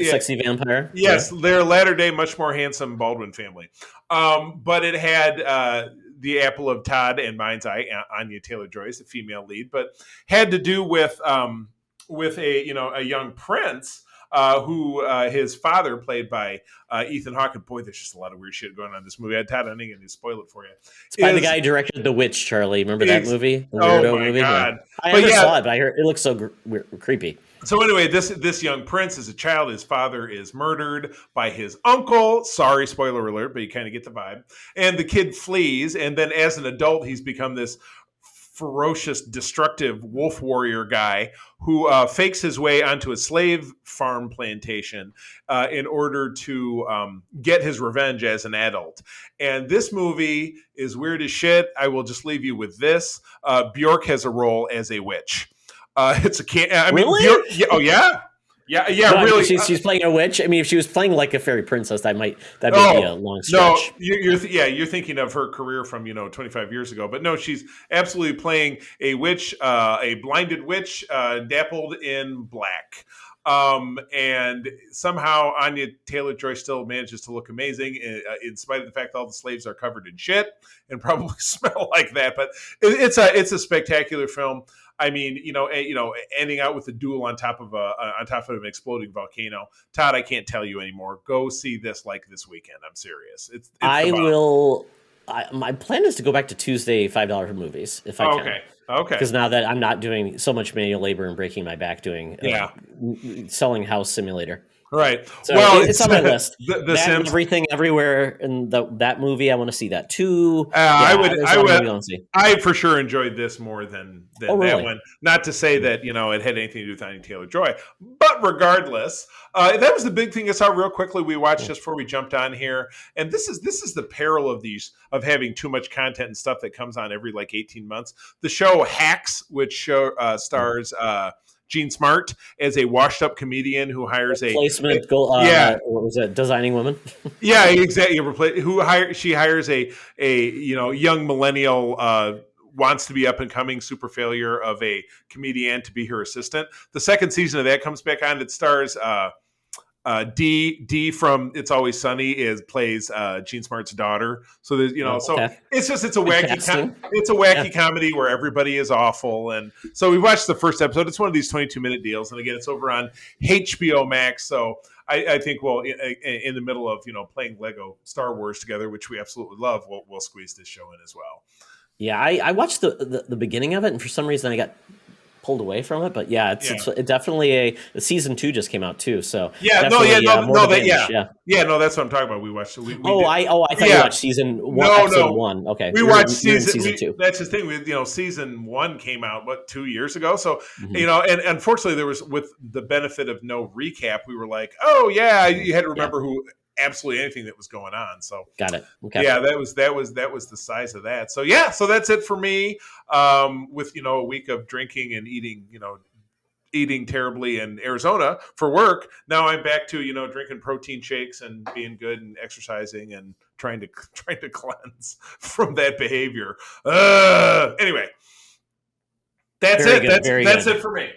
sexy vampire. Yes, they're latter day, much more handsome Baldwin family. But it had the apple of Todd and mine's eye, Anya Taylor-Joy, the female lead, but had to do with a young prince. Who his father played by Ethan Hawke. And boy, there's just a lot of weird shit going on in this movie. I had Todd, I'm going to spoil it for you. It's by the guy who directed The Witch, Charlie. Remember that movie? The Weirdo movie? God. I never saw it, but I heard it looks so creepy. So anyway, this young prince is a child. His father is murdered by his uncle. Sorry, spoiler alert, but you kind of get the vibe. And the kid flees, and then as an adult, he's become this ferocious, destructive wolf warrior guy who fakes his way onto a slave farm plantation in order to get his revenge as an adult. And this movie is weird as shit. I will just leave you with this. Bjork has a role as a witch. It's a really? Bjork, oh yeah. Yeah, really. She's playing a witch. I mean, if she was playing like a fairy princess, that'd be a long stretch. No, you're thinking of her career from 25 years ago, but no, she's absolutely playing a witch, a blinded witch, dappled in black. And somehow Anya Taylor-Joy still manages to look amazing in spite of the fact that all the slaves are covered in shit and probably smell like that. But it's a spectacular film. I mean, ending out with a duel on top of an exploding volcano. Todd, I can't tell you anymore. Go see this this weekend. I'm serious. It's I will. My plan is to go back to Tuesday $5 movies if I can. Okay. Because now that I'm not doing so much manual labor and breaking my back doing selling house simulator. Right. So Well, it's on my list. The That and Sims. Everything Everywhere, and that movie, I want to see that too. I would. there's a I lot of would. movies I want to see. I for sure enjoyed this more than Oh, really? that one. Not to say that it had anything to do with Anya Taylor-Joy, but regardless, that was the big thing I saw real quickly. We watched just before we jumped on here, and this is the peril of having too much content and stuff that comes on every 18 months. The show Hacks, which stars. Gene Smart as a washed-up comedian who hires What was it? Designing Woman. Yeah, exactly. She hires a young millennial wants to be up and coming super failure of a comedian to be her assistant. The second season of that comes back on. It stars D from It's Always Sunny plays Gene Smart's daughter. So there's so it's a wacky comedy where everybody is awful. And so we watched the first episode. It's one of these 22-minute deals, and again, it's over on HBO Max. So I think in the middle of playing Lego Star Wars together, which we absolutely love, we'll squeeze this show in as well. Yeah, I watched the beginning of it, and for some reason I got pulled away from it. But it's definitely a season 2 just came out too. So that's what I'm talking about. We watched. I thought you watched season 1. Episode 1. Okay, we watched season 2. That's the thing. Season 1 came out 2 years ago. So and unfortunately there was, with the benefit of no recap, we were like, oh yeah, you had to remember who. Absolutely anything that was going on. So got it. Okay. Yeah, that was the size of that. So so that's it for me. With a week of drinking and eating terribly in Arizona for work. Now I'm back to drinking protein shakes and being good and exercising and trying to cleanse from that behavior. Anyway, that's it. That's it for me.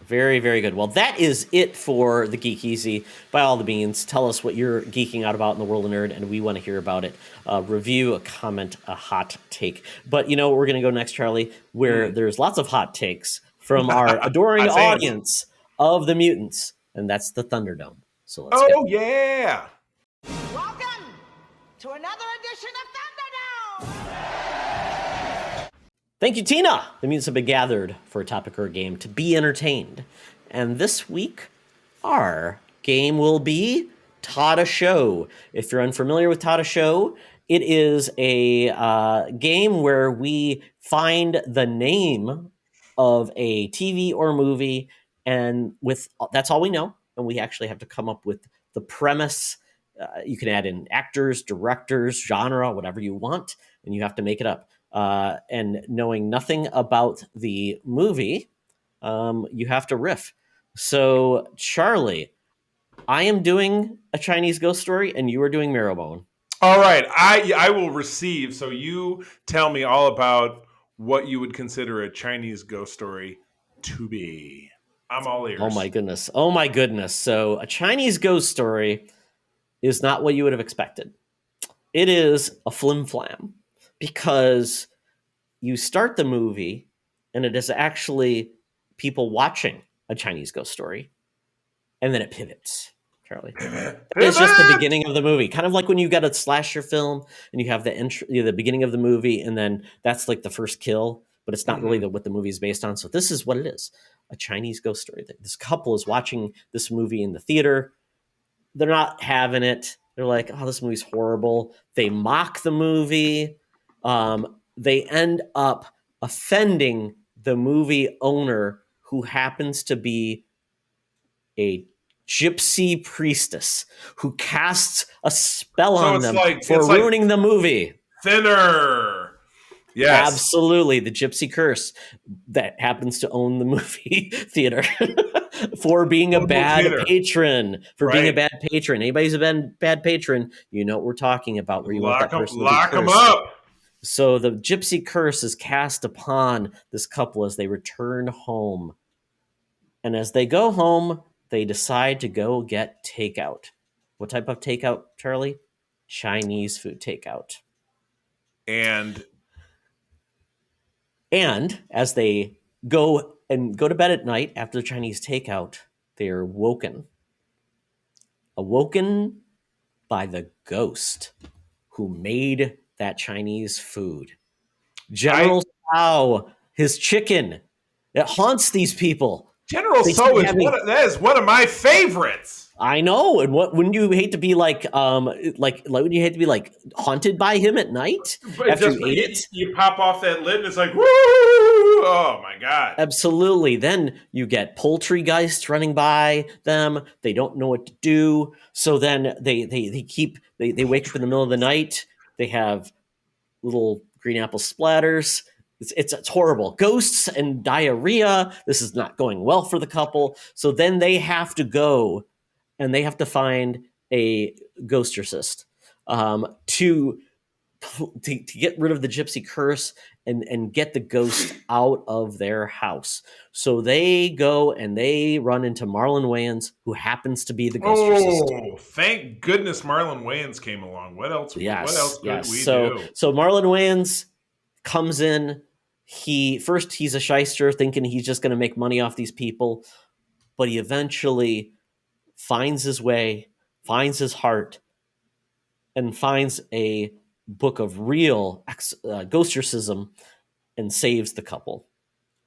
Very, very good. Well, that is it for the Geek Easy. By all the means, tell us what you're geeking out about in the world of nerd, and we want to hear about it. Review, a comment, a hot take. But you know where we're going to go next, Charlie? Where there's lots of hot takes from our adoring audience of the mutants, and that's the Thunderdome. So let's go. Yeah! Welcome to another edition of Thunderdome! Thank you, Tina. The mutants have been gathered for a topic or a game to be entertained. And this week, our game will be Todd-A-Show. If you're unfamiliar with Todd-A-Show, it is a game where we find the name of a TV or movie, and that's all we know. And we actually have to come up with the premise. You can add in actors, directors, genre, whatever you want, and you have to make it up. And knowing nothing about the movie, you have to riff. So, Charlie, I am doing a Chinese ghost story, and you are doing MarrowBone. All right, I will receive. So you tell me all about what you would consider a Chinese ghost story to be. I'm all ears. Oh my goodness. So, a Chinese ghost story is not what you would have expected. It is a flim-flam. Because you start the movie and it is actually people watching a Chinese ghost story, and then it pivots, Charlie. It's just the beginning of the movie. Kind of like when you got a slasher film and you have the beginning of the movie, and then that's like the first kill, but it's not really what the movie is based on. So this is what it is, a Chinese ghost story. This couple is watching this movie in the theater. They're not having it. They're like, oh, this movie's horrible. They mock the movie. They end up offending the movie owner, who happens to be a gypsy priestess who casts a spell on them for ruining the movie. Thinner. Yes. Absolutely. The gypsy curse that happens to own the movie theater for being a bad patron. Being a bad patron. Anybody's a bad patron, you know what we're talking about. Where you want that person to be cursed. Lock them up. So the gypsy curse is cast upon this couple as they return home. And as they go home, they decide to go get takeout. What type of takeout, Charlie? Chinese food takeout. And as they go to bed at night after the Chinese takeout, they are awoken by the ghost who made that Chinese food. General Tso, his chicken. It haunts these people. General Tso is one of my favorites. I know. And what wouldn't you hate to be like wouldn't you hate to be like haunted by him at night But after just you ate it? you pop off that lid and it's like, woo! Oh my god! Absolutely. Then you get poltergeists running by them. They don't know what to do. So then they wake up in the middle of the night. They have little green apple splatters. It's horrible. Ghosts and diarrhea. This is not going well for the couple. So then they have to go and they have to find a ghostercist to get rid of the gypsy curse and get the ghost out of their house. So they go and they run into Marlon Wayans, who happens to be the ghostercist. Oh, thank goodness Marlon Wayans came along. What else? Yes, What else could we so, do? So Marlon Wayans comes in. He's a shyster, thinking he's just going to make money off these people, but he eventually finds his way, finds his heart, and finds a book of real ghostercism and saves the couple.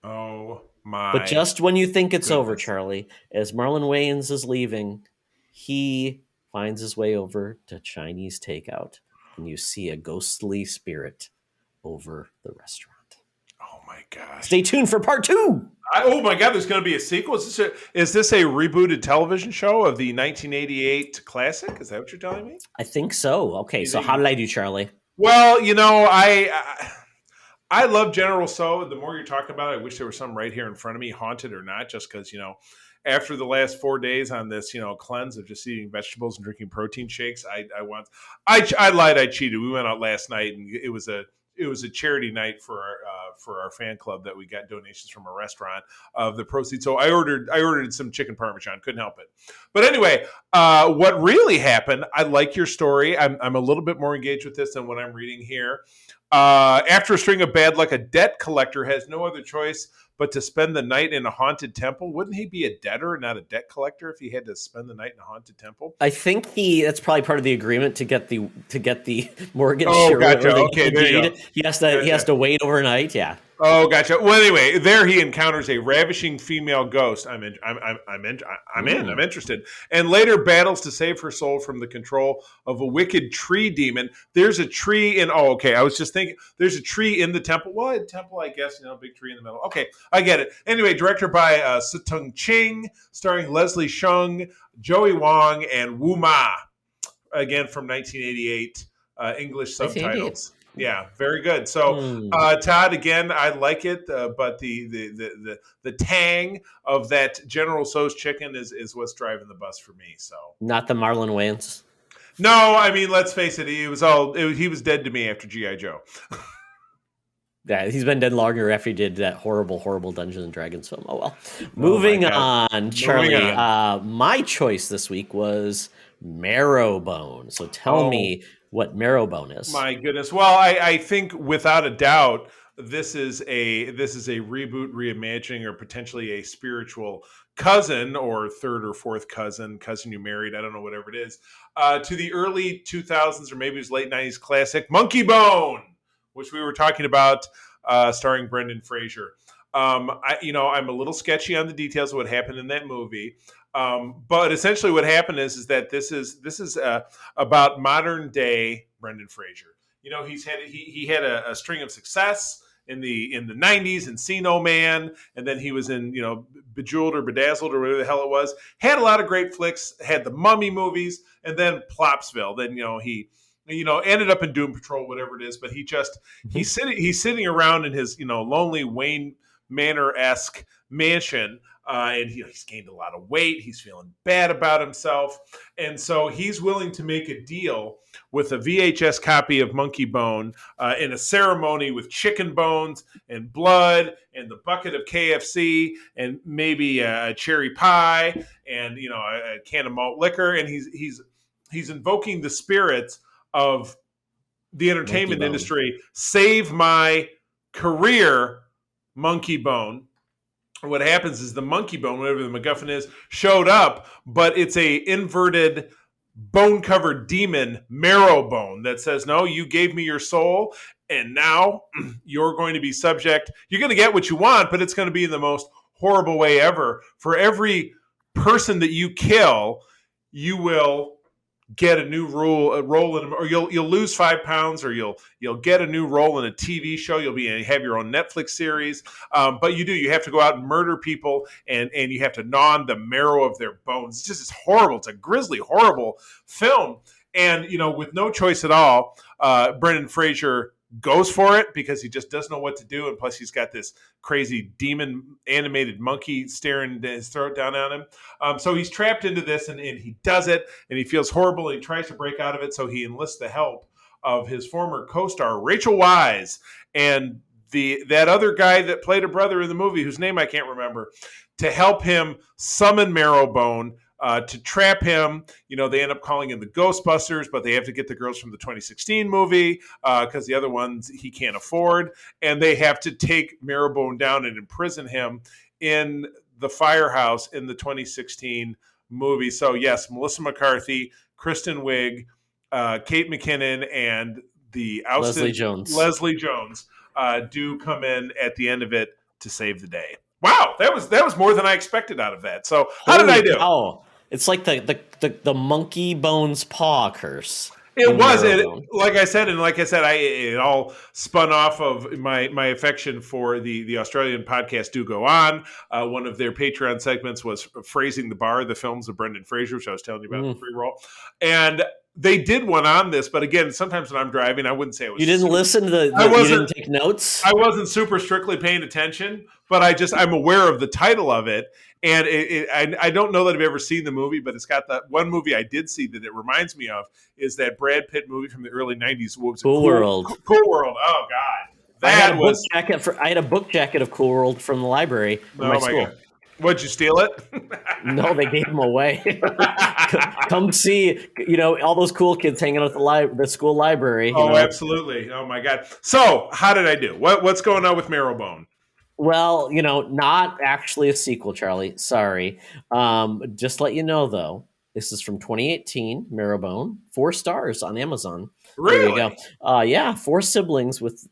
Oh my! But just when you think it's over, goodness. Charlie, as Marlon Wayans is leaving, he finds his way over to Chinese takeout, and you see a ghostly spirit over the restaurant. Oh my gosh! Stay tuned for part 2. Oh my god! There's going to be a sequel. Is this a rebooted television show of the 1988 classic? Is that what you're telling me? I think so. Okay, so how did I do, Charlie? Well, I love General So. The more you're talking about it, I wish there was some right here in front of me, haunted or not, just because, after the last 4 days on this, cleanse of just eating vegetables and drinking protein shakes, I lied, I cheated. We went out last night and it was a charity night for our fan club that we got donations from a restaurant of the proceeds. So I ordered some chicken parmesan. Couldn't help it. But anyway, what really happened? I like your story. I'm a little bit more engaged with this than what I'm reading here. After a string of bad luck, a debt collector has no other choice but to spend the night in a haunted temple. Wouldn't he be a debtor and not a debt collector if he had to spend the night in a haunted temple? I think that's probably part of the agreement to get the mortgage. Oh, gotcha. Okay, there you go. He has to wait overnight. Yeah. Oh, gotcha. Well, anyway, there he encounters a ravishing female ghost. I'm interested. And later battles to save her soul from the control of a wicked tree demon. There's a tree in. Oh, okay. I was just thinking. There's a tree in the temple. Well, a temple, I guess. Big tree in the middle. Okay, I get it. Anyway, directed by Situng Ching, starring Leslie Shung, Joey Wong, and Wu Ma. Again from 1988. English subtitles. Yeah, very good. So, Todd, again, I like it, but the tang of that General Tso's chicken is what's driving the bus for me. So, not the Marlon Wayans. No, I mean, let's face it. He was dead to me after G.I. Joe. Yeah, he's been dead longer after he did that horrible Dungeons and Dragons film. Oh well. Moving on, Charlie. My choice this week was MarrowBone. So tell me what MarrowBone is. My goodness. Well, I think without a doubt this is a reboot, reimagining, or potentially a spiritual cousin or third or fourth cousin you married, I don't know, whatever it is, to the early 2000s or maybe it was late 90s classic MonkeyBone, which we were talking about, starring Brendan Fraser. I'm a little sketchy on the details of what happened in that movie. But essentially what happened is that this is about modern day Brendan Fraser. He had a string of success in the 90s in See No Man, and then he was in Bejeweled or Bedazzled or whatever the hell it was. Had a lot of great flicks, had the Mummy movies, and then Plopsville. Then he ended up in Doom Patrol, whatever it is. But he's sitting around in his lonely Wayne Manor-esque mansion. And he's gained a lot of weight. He's feeling bad about himself. And so he's willing to make a deal with a VHS copy of MonkeyBone in a ceremony with chicken bones and blood and the bucket of KFC and maybe a cherry pie and a can of malt liquor. And he's invoking the spirits of the entertainment industry. Save my career, MonkeyBone. What happens is the MonkeyBone, whatever the MacGuffin is, showed up, but it's a inverted, bone-covered demon, MarrowBone, that says, no, you gave me your soul, and now you're going to be subject. You're going to get what you want, but it's going to be in the most horrible way ever. For every person that you kill, you will get a new role in, or you'll lose 5 pounds, or you'll get a new role in a TV show. You'll have your own Netflix series. But you have to go out and murder people, and you have to gnaw on the marrow of their bones. It's horrible. It's a grisly, horrible film. And, with no choice at all, Brendan Fraser goes for it because he just doesn't know what to do. And plus he's got this crazy demon animated monkey staring his throat down on him. So he's trapped into this, and he does it, and he feels horrible, and he tries to break out of it. So he enlists the help of his former co-star, Rachel Weisz, and that other guy that played a brother in the movie, whose name I can't remember, to help him summon MarrowBone, to trap him. They end up calling in the Ghostbusters, but they have to get the girls from the 2016 movie because the other ones he can't afford. And they have to take MarrowBone down and imprison him in the firehouse in the 2016 movie. So, yes, Melissa McCarthy, Kristen Wiig, Kate McKinnon, and the ousted Leslie Jones do come in at the end of it to save the day. Wow, that was more than I expected out of that. So how did I do? Oh, it's like the MonkeyBone's paw curse. It was. Like I said, it all spun off of my affection for the Australian podcast Do Go On. One of their Patreon segments was Phrasing the Bar, the films of Brendan Fraser, which I was telling you about in the pre-roll. And they did one on this, but again, sometimes when I'm driving, I wouldn't say it was. You didn't listen to you didn't take notes? I wasn't super strictly paying attention, but I'm aware of the title of it. And I don't know that I've ever seen the movie, but it's got that one movie I did see that it reminds me of is that Brad Pitt movie from the early 90s. Cool World. Cool World. Oh, God. I had a book jacket of Cool World from the library in my school. God. What'd you steal it? No, they gave them away. Come see, all those cool kids hanging out at the school library. Oh, absolutely. Oh, my God. So how did I do? What's going on with MarrowBone? Well, not actually a sequel, Charlie. Sorry. Just let you know, though, this is from 2018, MarrowBone. 4 stars on Amazon. Really? There you go. Yeah, 4 siblings with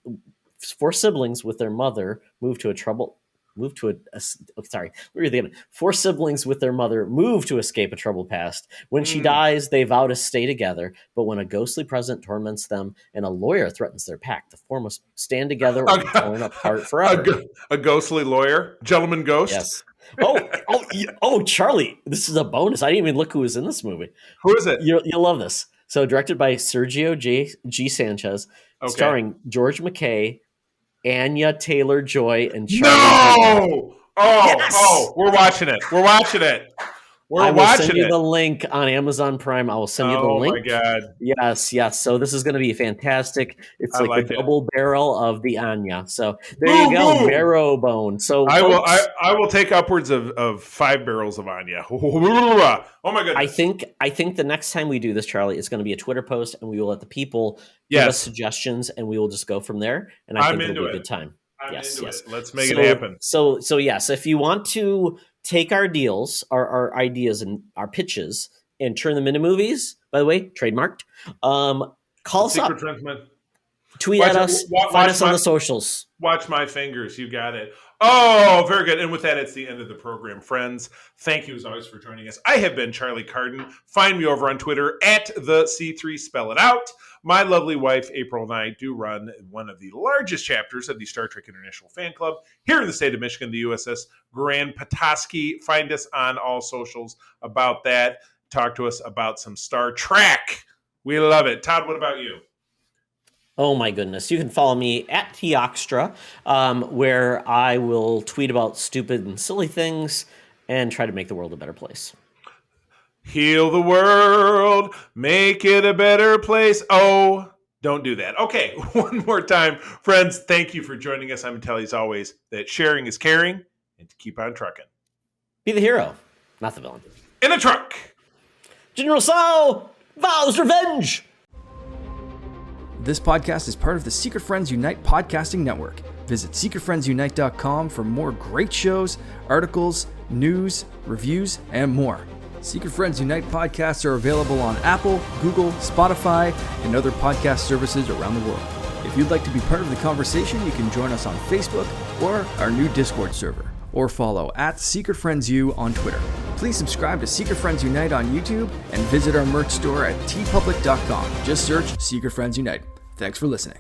their mother moved to Four siblings with their mother move to escape a troubled past. When she dies, they vow to stay together, but when a ghostly presence torments them and a lawyer threatens their pact, the four must stand together or be torn apart forever. A ghostly lawyer? Gentleman Ghost? Yes. Charlie, this is a bonus. I didn't even look who was in this movie. Who is it? You'll love this. So directed by Sergio G. Sanchez, starring George McKay, Anya Taylor-Joy, and Charlie. No! We're watching it. I will send you the link on Amazon Prime. I will send you the link. Oh, my God. Yes. So this is going to be fantastic. It's like the double barrel of the Anya. So there you go, MarrowBone. So I will take upwards of 5 barrels of Anya. Oh, my goodness. I think the next time we do this, Charlie, it's going to be a Twitter post, and we will let the people give us suggestions, and we will just go from there. And I think it'll be a good time. I'm into it. Let's make it happen. So yes, if you want to take our deals, our ideas, and our pitches, and turn them into movies, by the way, trademarked, call us up. Tweet at us. Find us on the socials. Watch my fingers. You got it. Oh, very good. And with that, it's the end of the program. Friends, thank you as always for joining us. I have been Charlie Carden. Find me over on Twitter at the C3 Spell It Out. My lovely wife, April, and I do run one of the largest chapters of the Star Trek International Fan Club here in the state of Michigan, the USS Grand Petoskey. Find us on all socials about that. Talk to us about some Star Trek. We love it. Todd, what about you? Oh, my goodness. You can follow me at Teoxtra, where I will tweet about stupid and silly things and try to make the world a better place. Heal the world, make it a better place. Oh, don't do that. Okay, one more time. Friends, thank you for joining us. I'm going to tell you as always that sharing is caring and to keep on trucking. Be the hero, not the villain. In a truck. General Sao vows revenge. This podcast is part of the Secret Friends Unite podcasting network. Visit secretfriendsunite.com for more great shows, articles, news, reviews, and more. Secret Friends Unite podcasts are available on Apple, Google, Spotify, and other podcast services around the world. If you'd like to be part of the conversation, you can join us on Facebook or our new Discord server. or follow at Secret Friends U on Twitter. Please subscribe to Secret Friends Unite on YouTube and visit our merch store at tpublic.com. Just search Secret Friends Unite. Thanks for listening.